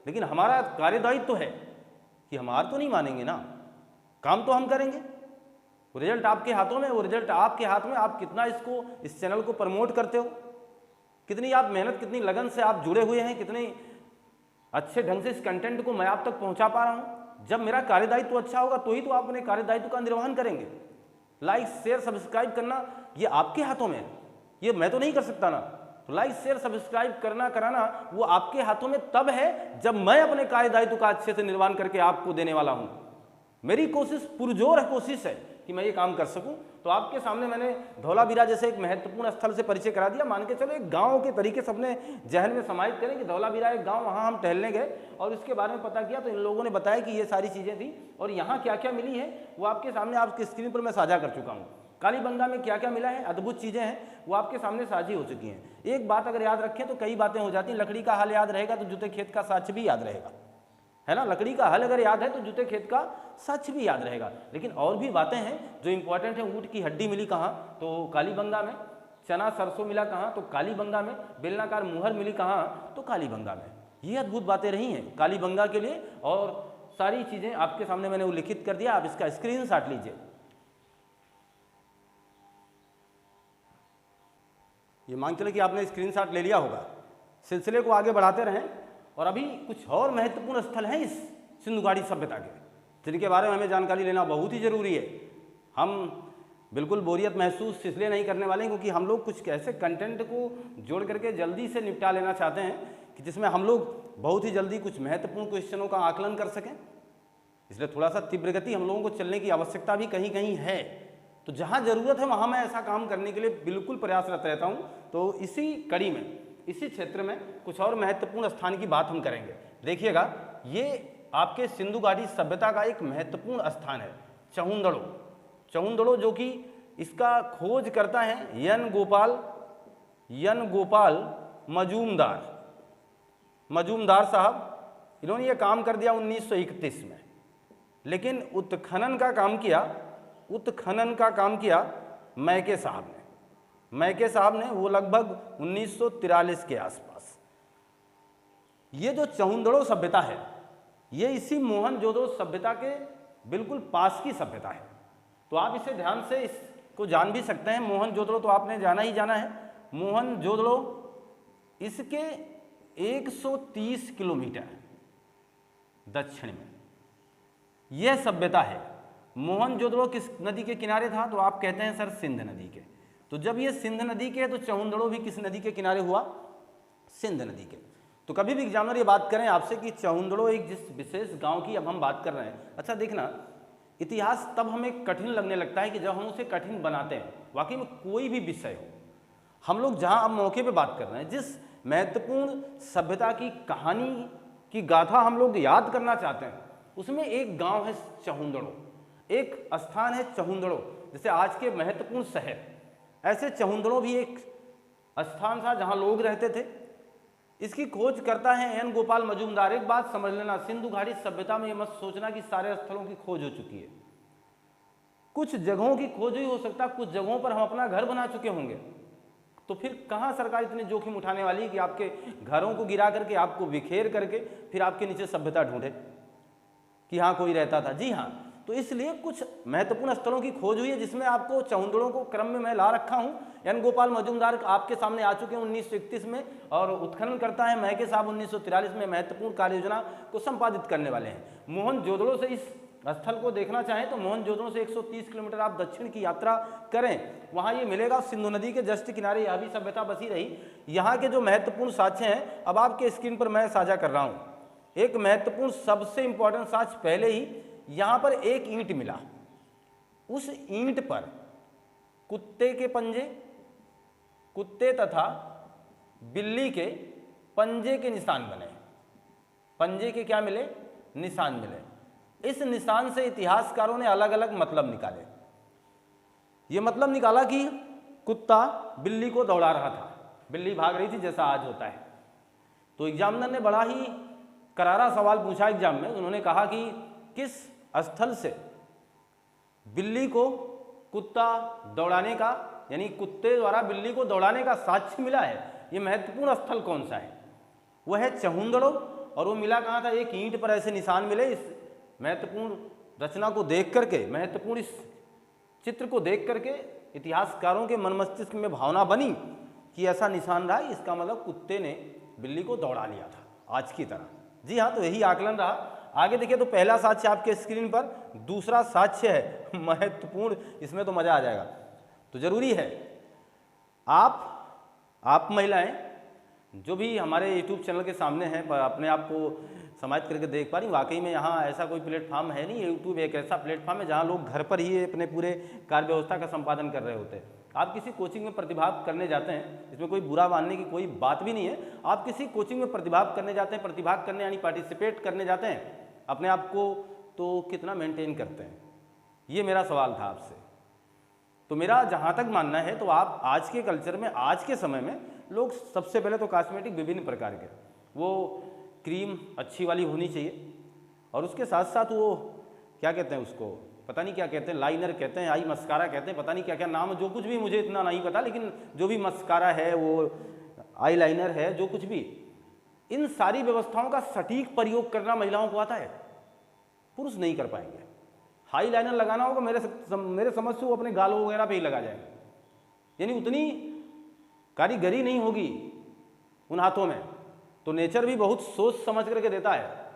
लेकिन हमारा कार्यदायित्व तो है कि हम हार तो नहीं मानेंगे ना, काम तो हम करेंगे। वो रिजल्ट आपके हाथों में, वो रिजल्ट आपके हाथ में। आप कितना इसको, इस चैनल को प्रमोट करते हो, कितनी आप मेहनत, कितनी लगन से आप जुड़े हुए हैं, कितने अच्छे ढंग से इस कंटेंट को मैं आप तक पहुंचा पा रहा हूं। जब मेरा कार्यदायित्व अच्छा होगा तो ही तो आप अपने कार्यदायित्व का निर्वहन करेंगे। लाइक, शेयर, सब्सक्राइब करना ये आपके हाथों में है, ये मैं तो नहीं कर सकता ना। तो लाइक, शेयर, सब्सक्राइब करना, कराना वो आपके हाथों में तब है जब मैं अपने कार्यदायित्व का अच्छे से निर्वहन करके आपको देने वाला हूं। मेरी कोशिश, पुरजोर कोशिश है कि मैं ये काम कर सकूं। तो आपके सामने मैंने धौलावीरा जैसे एक महत्वपूर्ण स्थल से परिचय करा दिया। मान के चलो एक गांव के तरीके से अपने जहन में समाहित करें कि धौलावीरा एक गांव, वहां हम टहलने गए और इसके बारे में पता किया, तो इन लोगों ने बताया कि ये सारी चीजें थी और यहाँ क्या क्या मिली है वो आपके सामने, आपकी स्क्रीन पर मैं साझा कर चुका हूँ। कालीबंगा में क्या क्या मिला है, अद्भुत चीजें हैं, वो आपके सामने साझी हो चुकी हैं। एक बात अगर याद रखें तो कई बातें हो जाती हैं। लकड़ी का हल याद रहेगा तो जूते खेत का साक्ष्य भी याद रहेगा, है ना। लकड़ी का हल अगर याद है तो जूते खेत का सच भी याद रहेगा। लेकिन और भी बातें हैं जो इंपॉर्टेंट है। ऊंट की हड्डी मिली कहाँ, तो कालीबंगा में। चना सरसों मिला कहाँ, तो कालीबंगा में। बेलनाकार मुहर मिली कहाँ, तो कालीबंगा में। ये अद्भुत बातें रही हैं कालीबंगा के लिए। और सारी चीजें आपके सामने मैंने उल्लिखित कर दिया, आप इसका स्क्रीनशॉट लीजिए। ये मान चले कि आपने स्क्रीनशॉट ले लिया होगा। सिलसिले को आगे बढ़ाते रहें, और अभी कुछ और महत्वपूर्ण स्थल हैं इस सिंधु घाटी सभ्यता के, जिनके बारे में हमें जानकारी लेना बहुत ही जरूरी है। हम बिल्कुल बोरियत महसूस इसलिए नहीं करने वाले हैं क्योंकि हम लोग कुछ ऐसे कंटेंट को जोड़ करके जल्दी से निपटा लेना चाहते हैं कि जिसमें हम लोग बहुत ही जल्दी कुछ महत्वपूर्ण क्वेश्चनों का आकलन कर सकें। इसलिए थोड़ा सा तीव्र गति हम लोगों को चलने की आवश्यकता भी कहीं कहीं है। तो जहाँ ज़रूरत है वहाँ मैं ऐसा काम करने के लिए बिल्कुल प्रयासरत रहता हूँ। तो इसी कड़ी में, इसी क्षेत्र में कुछ और महत्वपूर्ण स्थान की बात हम करेंगे। देखिएगा, ये आपके सिंधु घाटी सभ्यता का एक महत्वपूर्ण स्थान है चहुंदड़ो। चहुंदड़ो जो कि इसका खोज करता है यन गोपाल मजूमदार साहब। इन्होंने ये काम कर दिया 1931 में, लेकिन उत्खनन का काम किया मैके साहब ने वो लगभग 1943 के आसपास। ये जो चहुंदड़ो सभ्यता है, ये इसी मोहनजोदड़ो सभ्यता के बिल्कुल पास की सभ्यता है। तो आप इसे ध्यान से इसको जान भी सकते हैं। मोहनजोदड़ो तो आपने जाना ही जाना है। मोहनजोदड़ो इसके 130 किलोमीटर दक्षिण में यह सभ्यता है। मोहनजोदड़ो किस नदी के किनारे था? तो आप कहते हैं सर सिंध नदी के। तो जब ये सिंध नदी के है तो चहुंदड़ो भी किस नदी के किनारे हुआ? सिंध नदी के। तो कभी भी एग्जामिनर ये बात करें आपसे कि चहुंदड़ो एक जिस विशेष गांव की अब हम बात कर रहे हैं, अच्छा देखना, इतिहास तब हमें कठिन लगने लगता है कि जब हम उसे कठिन बनाते हैं। वाकई में कोई भी विषय हो, हम लोग जहां अब मौके पे बात कर रहे हैं, जिस महत्वपूर्ण सभ्यता की कहानी की गाथा हम लोग याद करना चाहते हैं, उसमें एक गांव है चहुंदड़ो, एक स्थान है चहुंदड़ो। जैसे आज के महत्वपूर्ण शहर, ऐसे चहुंदड़ो भी एक स्थान था जहां लोग रहते थे। इसकी खोज करता है एन गोपाल मजूमदार। एक बात समझ लेना, सिंधु घाटी सभ्यता में ये मत सोचना कि सारे स्थलों की खोज हो चुकी है। कुछ जगहों की खोज ही हो सकता, कुछ जगहों पर हम अपना घर बना चुके होंगे। तो फिर कहाँ सरकार इतनी जोखिम उठाने वाली है कि आपके घरों को गिरा करके, आपको बिखेर करके फिर आपके नीचे सभ्यता ढूंढे कि हाँ कोई रहता था। जी हाँ, तो इसलिए कुछ महत्वपूर्ण स्थलों की खोज हुई है, जिसमें आपको चहुंदड़ो को क्रम में मैं ला रखा हूँ। एन गोपाल मजूमदार आपके सामने आ चुके हैं 1931 में, और उत्खनन करता है मैके साहब 1943 में। महत्वपूर्ण कार्य योजना को संपादित करने वाले हैं। मोहनजोदड़ो से इस स्थल को देखना चाहें तो मोहनजोदड़ो से 130 किलोमीटर आप दक्षिण की यात्रा करें, वहाँ ये मिलेगा। सिंधु नदी के जस्ट किनारे यह भी सभ्यता बसी रही। यहाँ के जो महत्वपूर्ण साक्ष्य हैं अब आपके स्क्रीन पर मैं साझा कर रहा हूँ। एक महत्वपूर्ण सबसे इंपॉर्टेंट साक्ष्य पहले ही, यहाँ पर एक ईंट मिला। उस ईंट पर कुत्ते के पंजे, कुत्ते तथा बिल्ली के पंजे के निशान बने। पंजे के क्या मिले? निशान मिले। इस निशान से इतिहासकारों ने अलग अलग मतलब निकाले। ये मतलब निकाला कि कुत्ता बिल्ली को दौड़ा रहा था, बिल्ली भाग रही थी जैसा आज होता है। तो एग्जामिनर ने बड़ा ही करारा सवाल पूछा एग्जाम में। उन्होंने कहा कि किस स्थल से बिल्ली को कुत्ता दौड़ाने का, यानी कुत्ते द्वारा बिल्ली को दौड़ाने का साक्ष्य मिला है, ये महत्वपूर्ण स्थल कौन सा है? वह है चहुंदड़ो। और वो मिला कहाँ था? एक ईंट पर ऐसे निशान मिले। इस महत्वपूर्ण रचना को देख करके, महत्वपूर्ण इस चित्र को देख करके इतिहासकारों के मन मस्तिष्क में भावना बनी कि ऐसा निशान रहा, इसका मतलब कुत्ते ने बिल्ली को दौड़ा लिया था आज की तरह। जी हाँ, तो यही आकलन रहा। आगे देखिए, तो पहला साक्ष्य आपके स्क्रीन पर, दूसरा साक्ष्य है महत्वपूर्ण, इसमें तो मजा आ जाएगा। तो जरूरी है आप महिलाएं जो भी हमारे YouTube चैनल के सामने हैं, अपने आप को समाहित करके देख पा रही। वाकई में यहाँ ऐसा कोई प्लेटफॉर्म है नहीं। YouTube एक ऐसा प्लेटफॉर्म है जहाँ लोग घर पर ही अपने पूरे कार्य व्यवस्था का संपादन कर रहे होते हैं। आप किसी कोचिंग में प्रतिभाग करने जाते हैं, इसमें कोई बुरा मानने की कोई बात भी नहीं है। आप किसी कोचिंग में प्रतिभाग करने जाते हैं, प्रतिभाग करने यानी पार्टिसिपेट करने जाते हैं, अपने आप को तो कितना मेंटेन करते हैं? ये मेरा सवाल था आपसे। तो मेरा जहाँ तक मानना है, तो आप आज के कल्चर में, आज के समय में लोग सबसे पहले तो कॉस्मेटिक विभिन्न प्रकार के, वो क्रीम अच्छी वाली होनी चाहिए, और उसके साथ साथ वो क्या कहते हैं उसको, पता नहीं क्या कहते हैं, लाइनर कहते हैं, आई मस्कारा कहते हैं, पता नहीं क्या क्या नाम, जो कुछ भी मुझे इतना नहीं पता, लेकिन जो भी मस्कारा है, वो आई लाइनर है, जो कुछ भी, इन सारी व्यवस्थाओं का सटीक प्रयोग करना महिलाओं को आता है। पुरुष नहीं कर पाएंगे। हाई लाइनर लगाना होगा, मेरे समझ से वो अपने गालों वगैरह पे ही लगा जाएगा, यानी उतनी कारीगरी नहीं होगी उन हाथों में। तो नेचर भी बहुत सोच समझ करके देता है।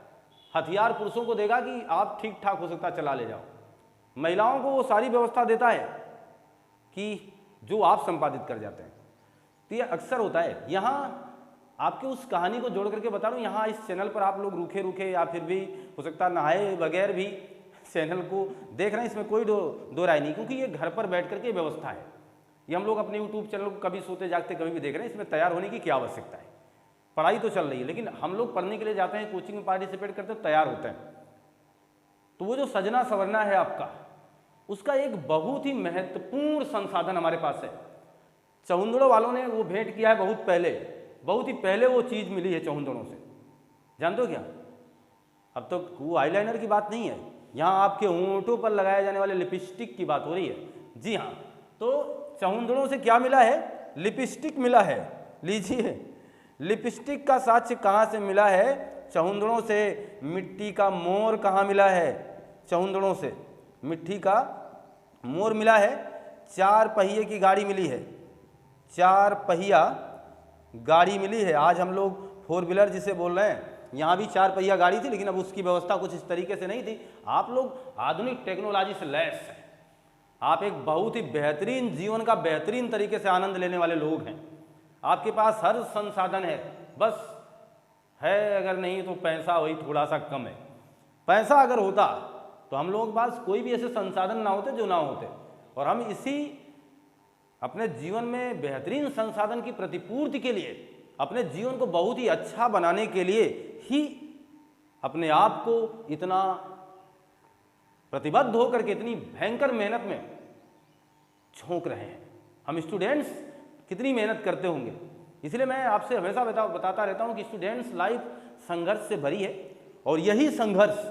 हथियार पुरुषों को देगा कि आप ठीक ठाक हो सकता चला ले जाओ, महिलाओं को वो सारी व्यवस्था देता है कि जो आप संपादित कर जाते हैं। तो ये अक्सर होता है। यहाँ आपके उस कहानी को जोड़ करके बता रहा हूँ, यहाँ इस चैनल पर आप लोग रूखे रूखे या फिर भी हो सकता है नहाए बगैर भी चैनल को देख रहे हैं, इसमें कोई दो राय नहीं, क्योंकि ये घर पर बैठ करके व्यवस्था है। ये हम लोग अपने यूट्यूब चैनल को कभी सोते जागते कभी भी देख रहे हैं, इसमें तैयार होने की क्या आवश्यकता है। पढ़ाई तो चल रही है, लेकिन हम लोग पढ़ने के लिए जाते हैं, कोचिंग में पार्टिसिपेट करते हैं, तैयार होते हैं। तो वो जो सजना संवरना है आपका, उसका एक बहुत ही महत्वपूर्ण संसाधन हमारे पास है। चहुंदड़ों वालों ने वो भेंट किया है बहुत ही पहले वो चीज़ मिली है चहुंदड़ों से। जानते हो क्या? अब तो वो आईलाइनर की बात नहीं है, यहाँ आपके होंठों पर लगाए जाने वाले लिपस्टिक की बात हो रही है। जी हाँ, तो चहुंदड़ों से क्या मिला है? लिपस्टिक मिला है। लीजिए, लिपस्टिक का साक्ष्य कहाँ से मिला है? चहुंदड़ों से। मिट्टी का मोर कहाँ मिला है? चहुंदड़ों से मिट्टी का मोर मिला है। 4 पहिए की गाड़ी मिली है, 4 पहिया गाड़ी मिली है। आज हम लोग 4 व्हीलर जिसे बोल रहे हैं, यहाँ भी 4 पहिया गाड़ी थी, लेकिन अब उसकी व्यवस्था कुछ इस तरीके से नहीं थी। आप लोग आधुनिक टेक्नोलॉजी से लैस हैं। आप एक बहुत ही बेहतरीन जीवन का बेहतरीन तरीके से आनंद लेने वाले लोग हैं। आपके पास हर संसाधन है, बस है अगर नहीं तो पैसा वही थोड़ा सा कम है। पैसा अगर होता तो हम लोगों के पास कोई भी ऐसे संसाधन ना होते जो ना होते, और हम इसी अपने जीवन में बेहतरीन संसाधन की प्रतिपूर्ति के लिए, अपने जीवन को बहुत ही अच्छा बनाने के लिए ही अपने आप को इतना प्रतिबद्ध होकर के इतनी भयंकर मेहनत में झोंक रहे हैं। हम स्टूडेंट्स कितनी मेहनत करते होंगे। इसलिए मैं आपसे हमेशा बताता रहता हूं कि स्टूडेंट्स लाइफ संघर्ष से भरी है, और यही संघर्ष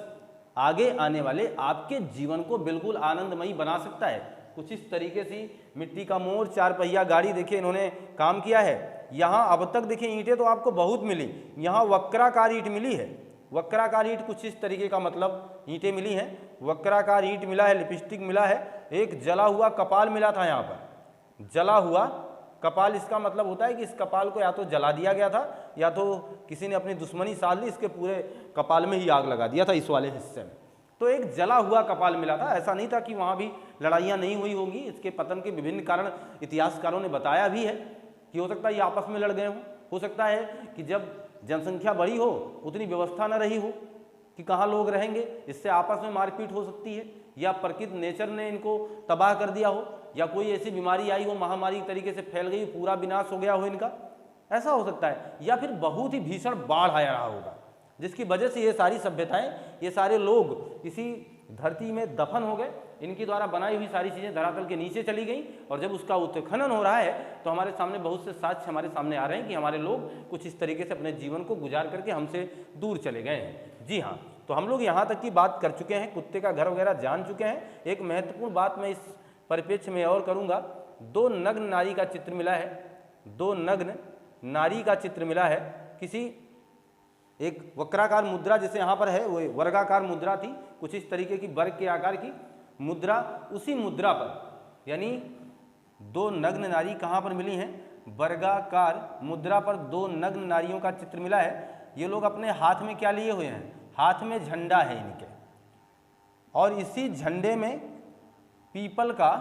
आगे आने वाले आपके जीवन को बिल्कुल आनंदमयी बना सकता है। कुछ इस तरीके से मिट्टी का मोर, 4 पहिया गाड़ी देखिए इन्होंने काम किया है। यहाँ अब तक देखिए ईंटें तो आपको बहुत मिली, यहाँ वक्राकार ईंट मिली है। वक्राकार ईंट कुछ इस तरीके का मतलब ईंटें मिली हैं, वक्राकार ईंट मिला है, लिपस्टिक मिला है, एक जला हुआ कपाल मिला था। यहाँ पर जला हुआ कपाल, इसका मतलब होता है कि इस कपाल को या तो जला दिया गया था या तो किसी ने अपनी दुश्मनी साध ली, इसके पूरे कपाल में ही आग लगा दिया था इस वाले हिस्से में। तो एक जला हुआ कपाल मिला था। ऐसा नहीं था कि वहाँ भी लड़ाइयाँ नहीं हुई होंगी। इसके पतन के विभिन्न कारण इतिहासकारों ने बताया भी है कि हो सकता है ये आपस में लड़ गए हों, हो सकता है कि जब जनसंख्या बढ़ी हो उतनी व्यवस्था न रही हो कि कहाँ लोग रहेंगे, इससे आपस में मारपीट हो सकती है, या प्रकृति नेचर ने इनको तबाह कर दिया हो, या कोई ऐसी बीमारी आई हो, महामारी तरीके से फैल गई, पूरा विनाश हो गया हो इनका, ऐसा हो सकता है। या फिर बहुत ही भीषण बाढ़ आया रहा होगा जिसकी वजह से ये सारी सभ्यताएं, ये सारे लोग इसी धरती में दफन हो गए। इनकी द्वारा बनाई हुई सारी चीज़ें धरातल के नीचे चली गई, और जब उसका उत्खनन हो रहा है तो हमारे सामने बहुत से साक्ष्य हमारे सामने आ रहे हैं कि हमारे लोग कुछ इस तरीके से अपने जीवन को गुजार करके हमसे दूर चले गए हैं। जी हाँ, तो हम लोग यहाँ तक की बात कर चुके हैं, कुत्ते का घर वगैरह जान चुके हैं। एक महत्वपूर्ण बात मैं इस परिप्रेक्ष्य में और करूँगा। 2 नग्न नारी का चित्र मिला है, 2 नग्न नारी का चित्र मिला है। किसी एक वक्राकार मुद्रा जैसे यहाँ पर है, वो वर्गाकार मुद्रा थी, कुछ इस तरीके की वर्ग के आकार की मुद्रा, उसी मुद्रा पर यानी 2 नग्न नारी कहाँ पर मिली हैं? वर्गाकार मुद्रा पर 2 नग्न नारियों का चित्र मिला है। ये लोग अपने हाथ में क्या लिए हुए हैं? हाथ में झंडा है इनके, और इसी झंडे में पीपल का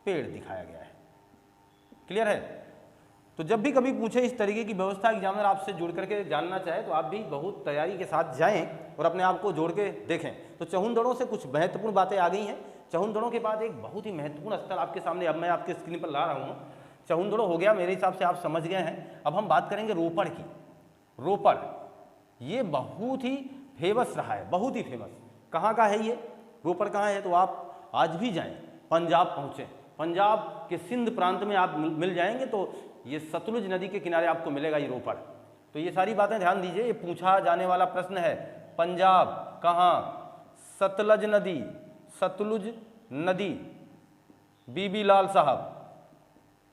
पेड़ दिखाया गया है। क्लियर है? तो जब भी कभी पूछे इस तरीके की व्यवस्था, एग्जामिनर आपसे जुड़ करके जानना चाहे तो आप भी बहुत तैयारी के साथ जाएं और अपने आप को जोड़ के देखें। तो चहुंदड़ों से कुछ महत्वपूर्ण बातें आ गई हैं। चहुंदड़ों के बाद एक बहुत ही महत्वपूर्ण स्थल आपके सामने अब मैं आपके स्क्रीन पर ला रहा हूँ। चहुंदड़ों हो गया, मेरे हिसाब से आप समझ गए हैं। अब हम बात करेंगे रोपड़ की। रोपड़ ये बहुत ही फेमस रहा है, बहुत ही फेमस। कहाँ का है ये रोपड़? कहाँ है? तो आप आज भी जाएं, पंजाब पहुँचें, पंजाब के सिंध प्रांत में आप मिल जाएंगे। तो ये सतलुज नदी के किनारे आपको मिलेगा ये रोपड़। तो ये सारी बातें ध्यान दीजिए, ये पूछा जाने वाला प्रश्न है। पंजाब कहाँ? सतलज नदी, सतलुज नदी। बीबी लाल साहब।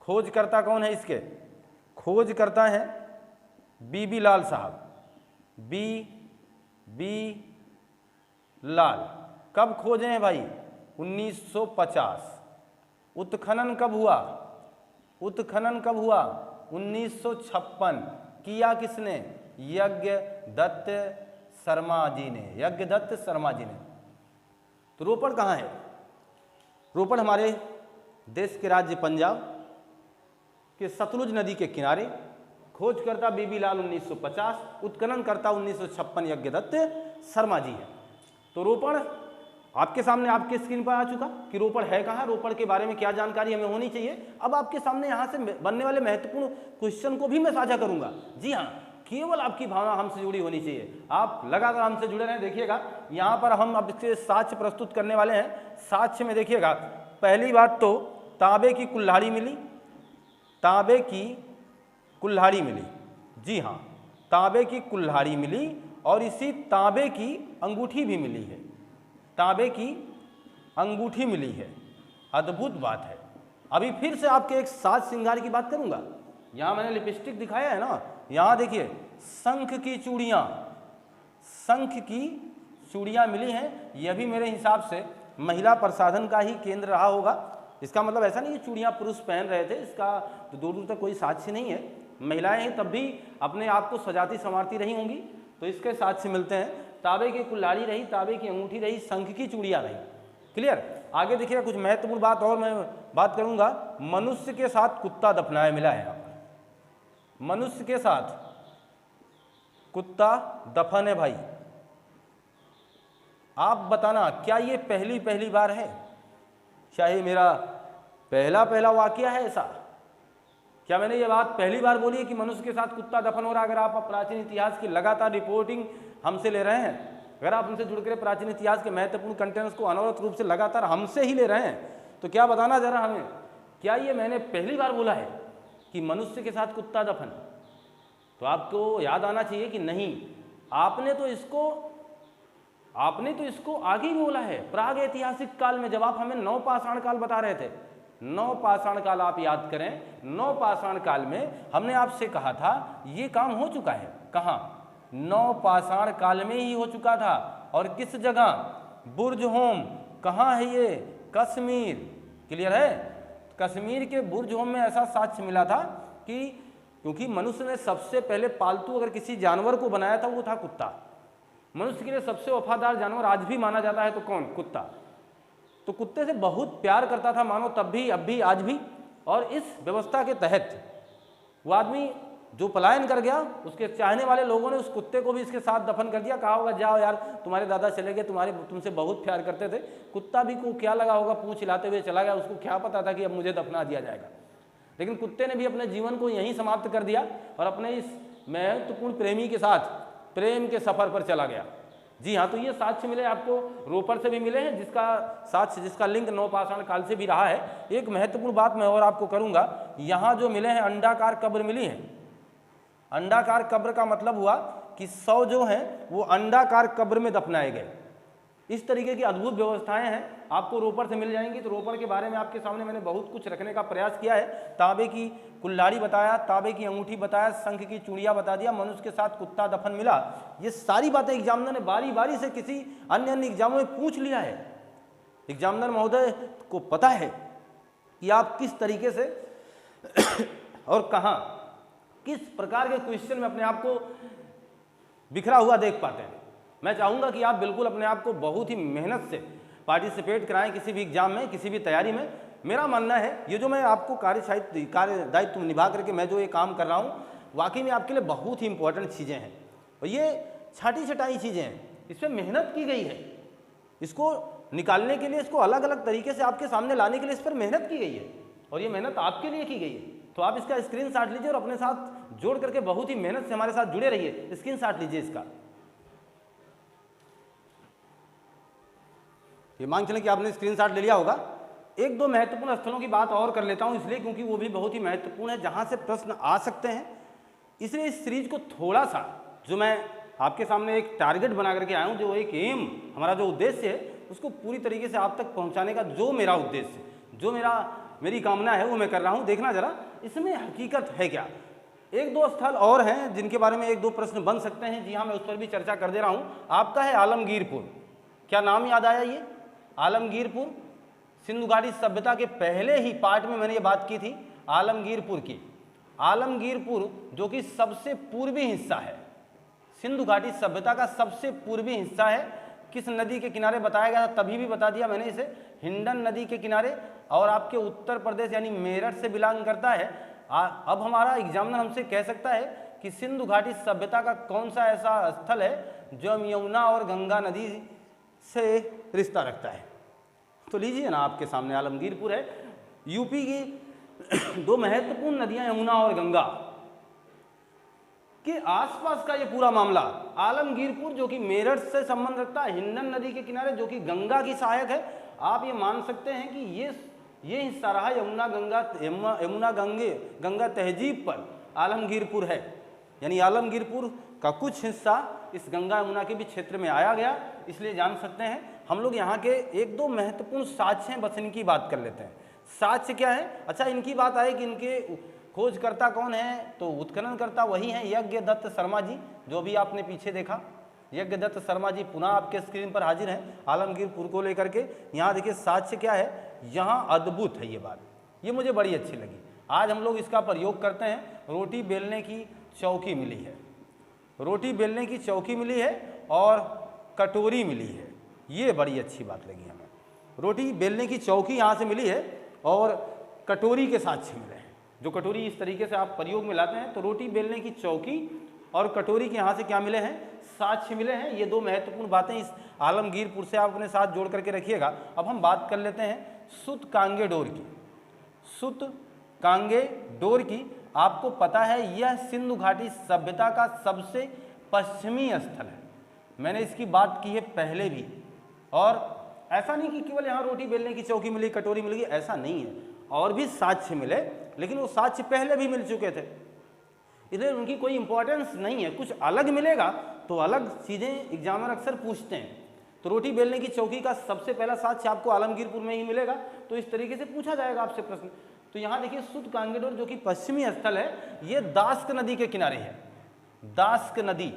खोजकर्ता कौन है इसके? खोजकर्ता है बीबी लाल साहब। बी लाल। कब खोजे हैं भाई? 1950। उत्खनन कब हुआ? उत्खनन कब हुआ? 1956। किया किसने? यज्ञदत्त शर्मा जी ने, यज्ञदत्त शर्मा जी ने। तो रोपड़ कहाँ है? रोपड़ हमारे देश के राज्य पंजाब के सतलुज नदी के किनारे। खोजकर्ता बीबी लाल 1950, उत्खननकर्ता 1956 यज्ञदत्त शर्मा जी है। तो रोपड़ आपके सामने आपके स्क्रीन पर आ चुका कि रोपड़ है कहाँ, रोपड़ के बारे में क्या जानकारी हमें होनी चाहिए। अब आपके सामने यहाँ से बनने वाले महत्वपूर्ण क्वेश्चन को भी मैं साझा करूंगा। जी हाँ, केवल आपकी भावना हमसे जुड़ी होनी चाहिए। आप लगातार हमसे जुड़े रहें। देखिएगा यहाँ पर हम अब इसके साक्ष्य प्रस्तुत करने वाले हैं। साक्ष्य में देखिएगा, पहली बात तो तांबे की कुल्हाड़ी मिली, तांबे की कुल्हाड़ी मिली। जी हाँ, तांबे की कुल्हाड़ी मिली और इसी तांबे की अंगूठी भी मिली है, तांबे की अंगूठी मिली है। अद्भुत बात है। अभी फिर से आपके एक साज श्रृंगार की बात करूंगा। यहाँ मैंने लिपस्टिक दिखाया है ना, यहाँ देखिए शंख की चूड़ियाँ, शंख की चूड़ियाँ मिली हैं। यह भी मेरे हिसाब से महिला प्रसाधन का ही केंद्र रहा होगा। इसका मतलब ऐसा नहीं कि चूड़ियाँ पुरुष पहन रहे थे, इसका तो दूर दूर तक कोई साक्ष्य नहीं है। महिलाएं हैं तब भी अपने आप को सजाती संवारती रही होंगी, तो इसके साक्ष्य मिलते हैं। तांबे की कुल्हाड़ी रही, तांबे की अंगूठी रही, शंख की चूड़ियाँ रही। क्लियर? आगे देखिएगा कुछ महत्वपूर्ण बात और मैं बात करूंगा। मनुष्य के साथ कुत्ता दफनाया मिला है। यहाँ पर मनुष्य के साथ कुत्ता दफन है भाई। आप बताना, क्या ये पहली बार है? क्या ये मेरा पहला वाकया है ऐसा? क्या मैंने ये बात पहली बार बोली है कि मनुष्य के साथ कुत्ता दफन हो रहा है? अगर आप प्राचीन इतिहास की लगातार रिपोर्टिंग हमसे ले रहे हैं, अगर आप हमसे जुड़ कर प्राचीन इतिहास के महत्वपूर्ण कंटेंट्स को अनवरत रूप से लगातार हमसे ही ले रहे हैं, तो क्या बताना जरा हमें, क्या ये मैंने पहली बार बोला है कि मनुष्य के साथ कुत्ता दफन? तो आपको याद आना चाहिए कि नहीं, आपने तो इसको आगे ही बोला है। प्राग ऐतिहासिक काल में जब आप हमें नवपाषाण काल बता रहे थे, नवपाषाण काल आप याद करें, नवपाषाण काल में हमने आपसे कहा था ये काम हो चुका है। कहाँ? नवपाषाण काल में ही हो चुका था। और किस जगह? बुर्ज होम। कहाँ है ये? कश्मीर। क्लियर है? कश्मीर के बुर्ज होम में ऐसा साक्ष्य मिला था कि क्योंकि मनुष्य ने सबसे पहले पालतू अगर किसी जानवर को बनाया था वो था कुत्ता। मनुष्य के लिए सबसे वफादार जानवर आज भी माना जाता है तो कौन? कुत्ता। तो कुत्ते से बहुत प्यार करता था मानो, तब भी, अब भी, आज भी। और इस व्यवस्था के तहत वो आदमी जो पलायन कर गया, उसके चाहने वाले लोगों ने उस कुत्ते को भी इसके साथ दफन कर दिया। कहा होगा जाओ यार, तुम्हारे दादा चले गए, तुमसे बहुत प्यार करते थे। कुत्ता भी को क्या लगा होगा, पूंछ हिलाते हुए चला गया। उसको क्या पता था कि अब मुझे दफना दिया जाएगा। लेकिन कुत्ते ने भी अपने जीवन को यहीं समाप्त कर दिया और अपने इस महत्वपूर्ण प्रेमी के साथ प्रेम के सफर पर चला गया। जी हाँ, तो ये साक्ष्य मिले आपको, रोपड़ से भी मिले हैं, जिसका लिंक नवपाषाण काल से भी रहा है। एक महत्वपूर्ण बात मैं और आपको करूंगा, यहाँ जो मिले हैं अंडाकार कब्र मिली है। अंडाकार कब्र का मतलब हुआ कि 100 जो हैं वो अंडाकार कब्र में दफनाए गए। इस तरीके की अद्भुत व्यवस्थाएं हैं, आपको रोपड़ से मिल जाएंगी। तो रोपड़ के बारे में आपके सामने मैंने बहुत कुछ रखने का प्रयास किया है। तांबे की कुल्हाड़ी बताया, तांबे की अंगूठी बताया, शंख की चूड़ियाँ बता दिया, मनुष्य के साथ कुत्ता दफन मिला। ये सारी बातें एग्जामिनर ने बारी बारी से किसी अन्य एग्जामों में पूछ लिया है। एग्जामिनर महोदय को पता है कि आप किस तरीके से और कहाँ किस प्रकार के क्वेश्चन में अपने आप को बिखरा हुआ देख पाते हैं। मैं चाहूँगा कि आप बिल्कुल अपने आप को बहुत ही मेहनत से पार्टिसिपेट कराएं किसी भी एग्जाम में, किसी भी तैयारी में। मेरा मानना है ये जो मैं आपको कार्यदायित्व निभा करके मैं जो ये काम कर रहा हूँ, वाकई में आपके लिए बहुत ही इंपॉर्टेंट चीज़ें हैं। और ये छाटी छटाई चीज़ें हैं, इस पर मेहनत की गई है। इसको निकालने के लिए, इसको अलग अलग तरीके से आपके सामने लाने के लिए इस पर मेहनत की गई है। और ये मेहनत आपके लिए की गई है। तो आप इसका स्क्रीनशॉट लीजिए और अपने साथ जोड़ करके बहुत ही मेहनत से हमारे साथ जुड़े रहिए। स्क्रीनशॉट लीजिए इसका। ये मान चलें कि आपने स्क्रीनशॉट ले लिया होगा। एक दो महत्वपूर्ण स्थलों की बात और कर लेता हूं, इसलिए क्योंकि वो भी बहुत ही महत्वपूर्ण है, जहां से प्रश्न आ सकते हैं। इसलिए इस सीरीज को थोड़ा सा, जो मैं आपके सामने एक टारगेट बना करके आया हूं, जो एक एम, हमारा जो उद्देश्य है, उसको पूरी तरीके से आप तक पहुंचाने का जो मेरा उद्देश्य, जो मेरी कामना है, वो मैं कर रहा हूं। देखना जरा इसमें हकीकत है क्या। एक दो स्थल और हैं जिनके बारे में एक दो प्रश्न बन सकते हैं। जी हाँ, मैं उस पर भी चर्चा कर दे रहा हूं। आपका है आलमगीरपुर। क्या नाम याद आया? ये आलमगीरपुर। सिंधु घाटी सभ्यता के पहले ही पार्ट में मैंने ये बात की थी आलमगीरपुर की। आलमगीरपुर जो कि सबसे पूर्वी हिस्सा है, सिंधु घाटी सभ्यता का सबसे पूर्वी हिस्सा है, किस नदी के किनारे बताया गया था? तभी भी बता दिया मैंने इसे, हिंडन नदी के किनारे, और आपके उत्तर प्रदेश यानी मेरठ से बिलोंग करता है। अब हमारा एग्जामिनर हमसे कह सकता है कि सिंधु घाटी सभ्यता का कौन सा ऐसा स्थल है जो यमुना और गंगा नदी से रिश्ता रखता है। तो लीजिए ना, आपके सामने आलमगीरपुर है। यूपी की दो महत्वपूर्ण नदियां यमुना और गंगा के आसपास का ये पूरा मामला, आलमगीरपुर जो कि मेरठ से संबंध रखता है, हिंडन नदी के किनारे जो कि गंगा की सहायक है। आप ये मान सकते हैं कि ये हिस्सा रहा यमुना गंगा तहजीब पर आलमगीरपुर है, यानी आलमगीरपुर का कुछ हिस्सा इस गंगा यमुना के भी क्षेत्र में आया गया। इसलिए जान सकते हैं हम लोग यहाँ के एक दो महत्वपूर्ण साक्ष्य हैं, बस इनकी बात कर लेते हैं। साक्ष्य क्या है? अच्छा, इनकी बात आए कि इनके खोजकर्ता कौन है, तो उत्खननकर्ता वही हैं यज्ञदत्त शर्मा जी, जो भी आपने पीछे देखा। यज्ञदत्त शर्मा जी पुनः आपके स्क्रीन पर हाजिर हैं आलमगीरपुर को लेकर के। यहाँ देखिए साक्ष्य क्या है, यहाँ अद्भुत है ये बात, ये मुझे बड़ी अच्छी लगी। आज हम लोग इसका प्रयोग करते हैं। रोटी बेलने की चौकी मिली है, रोटी बेलने की चौकी मिली है और कटोरी मिली है, ये बड़ी अच्छी बात लगी हमें। रोटी बेलने की चौकी यहाँ से मिली है और कटोरी के साक्ष्य मिले हैं। जो कटोरी इस तरीके से आप प्रयोग में लाते हैं, तो रोटी बेलने की चौकी और कटोरी के यहाँ से क्या मिले हैं? साक्ष्य मिले हैं। ये दो महत्वपूर्ण बातें इस आलमगीरपुर से आप अपने साथ जोड़ करके रखिएगा। अब हम बात कर लेते हैं सुत कांगे डोर की। सुत कांगे डोर की, आपको पता है यह सिंधु घाटी सभ्यता का सबसे पश्चिमी स्थल है। मैंने इसकी बात की है पहले भी, और ऐसा नहीं कि केवल यहाँ रोटी बेलने की चौकी मिली, कटोरी मिल गई, ऐसा नहीं है, और भी साक्ष्य मिले, लेकिन वो साक्ष्य पहले भी मिल चुके थे, इसलिए उनकी कोई इंपॉर्टेंस नहीं है। कुछ अलग मिलेगा तो अलग चीज़ें एग्जामिनर अक्सर पूछते हैं। तो रोटी बेलने की चौकी का सबसे पहला साक्ष्य आपको आलमगीरपुर में ही मिलेगा, तो इस तरीके से पूछा जाएगा आपसे प्रश्न। तो यहाँ देखिए सुत कांगेडोर जो कि पश्चिमी स्थल है, ये दास्क नदी के किनारे है, दास्क नदी।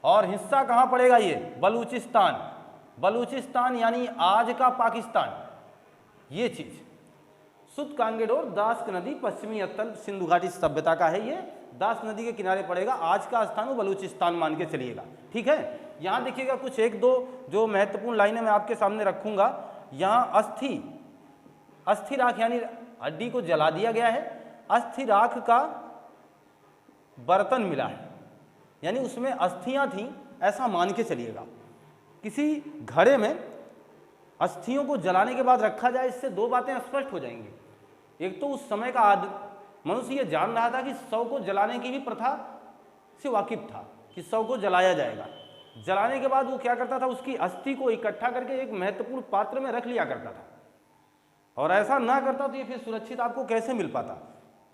और हिस्सा कहाँ पड़ेगा? ये बलूचिस्तान, बलूचिस्तान यानी आज का पाकिस्तान, ये चीज। सुत कांगेडोर दास्क नदी पश्चिमी स्थल सिंधु घाटी सभ्यता का है, ये दास्क नदी के किनारे पड़ेगा। आज का स्थान वो बलूचिस्तान मान के चलिएगा, ठीक है। यहाँ देखिएगा कुछ एक दो जो महत्वपूर्ण लाइनें मैं आपके सामने रखूंगा। यहाँ अस्थि राख यानी हड्डी को जला दिया गया है, अस्थि राख का बर्तन मिला है, यानी उसमें अस्थियां थीं, ऐसा मान के चलिएगा। किसी घड़े में अस्थियों को जलाने के बाद रखा जाए, इससे दो बातें स्पष्ट हो जाएंगी। एक तो उस समय का मनुष्य ये जान रहा था कि शव को जलाने की भी प्रथा से वाकिफ था कि शव को जलाया जाएगा। जलाने के बाद वो क्या करता था, उसकी अस्थि को इकट्ठा करके एक महत्वपूर्ण पात्र में रख लिया करता था, और ऐसा ना करता तो ये फिर सुरक्षित आपको कैसे मिल पाता।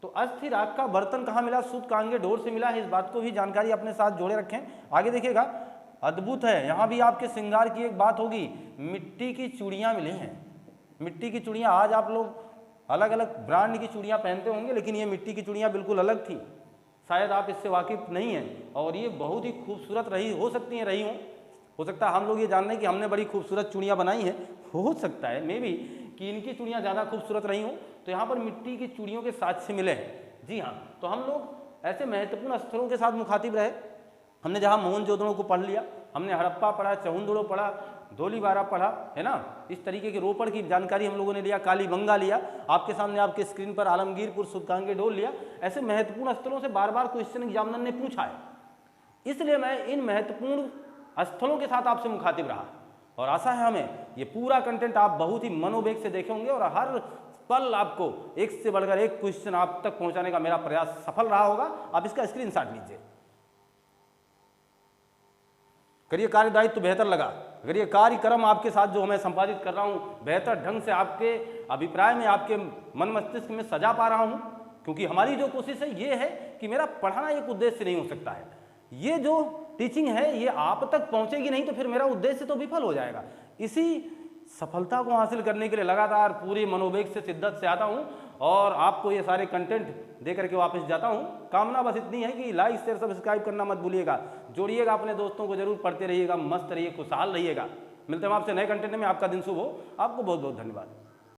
तो अस्थि राख का बर्तन कहाँ मिला? सुत कांगे डोर से मिला है। इस बात को भी जानकारी अपने साथ जोड़े रखें। आगे देखिएगा, अद्भुत है, यहाँ भी आपके श्रृंगार की एक बात होगी। मिट्टी की चूड़ियाँ मिली हैं, मिट्टी की चूड़ियाँ। आज आप लोग अलग अलग ब्रांड की चूड़ियाँ पहनते होंगे, लेकिन ये मिट्टी की चूड़ियाँ बिल्कुल अलग थी, शायद आप इससे वाकिफ नहीं हैं, और ये बहुत ही खूबसूरत रही हो सकती हैं, रही हो सकता है हम लोग ये जान रहे हैं कि हमने बड़ी खूबसूरत चूड़ियाँ बनाई हैं, हो सकता है मे भी कि इनकी चूड़ियाँ ज़्यादा खूबसूरत रही हों। तो यहाँ पर मिट्टी की चूड़ियों के साक्ष्य मिले हैं। जी हाँ, तो हम लोग ऐसे महत्वपूर्ण स्थलों के साथ मुखातिब रहे। हमने जहाँ मोहनजोदड़ो को पढ़ लिया, हमने हड़प्पा पढ़ा, चहुंदड़ो पढ़ा, धोलीबारा पढ़ा, है ना। इस तरीके के रोपड़ की जानकारी हम लोगों ने लिया, कालीबंगा लिया, आपके सामने आपके स्क्रीन पर आलमगीरपुर, सुतकांगे डोल लिया। ऐसे महत्वपूर्ण स्थलों से बार बार क्वेश्चन एग्जामिनर ने पूछा है, इसलिए मैं इन महत्वपूर्ण स्थलों के साथ आपसे मुखातिब रहा, और आशा है हमें ये पूरा कंटेंट आप बहुत ही मनोवेग से देखे होंगे, और हर पल आपको एक से बढ़कर एक क्वेश्चन आप तक पहुंचाने का मेरा प्रयास सफल रहा होगा। आप इसका स्क्रीनशॉट लीजिए। करिए कार्यदायित्व बेहतर लगा, अगर ये कार्यक्रम आपके साथ जो मैं संपादित कर रहा हूँ बेहतर ढंग से आपके अभिप्राय में, आपके मन मस्तिष्क में सजा पा रहा हूँ, क्योंकि हमारी जो कोशिश है ये है कि मेरा पढ़ाना एक उद्देश्य नहीं हो सकता है, ये जो टीचिंग है ये आप तक पहुँचेगी नहीं तो फिर मेरा उद्देश्य तो विफल हो जाएगा। इसी सफलता को हासिल करने के लिए लगातार पूरे मनोवेग से शिद्दत से आता हूँ, और आपको ये सारे कंटेंट दे करके वापस जाता हूँ। कामना बस इतनी है कि लाइक शेयर सब्सक्राइब करना मत भूलिएगा, जोड़िएगा अपने दोस्तों को, जरूर पढ़ते रहिएगा, मस्त रहिए, खुशहाल रहिएगा। मिलते हैं आपसे नए कंटेंट में। आपका दिन शुभ हो। आपको बहुत बहुत धन्यवाद।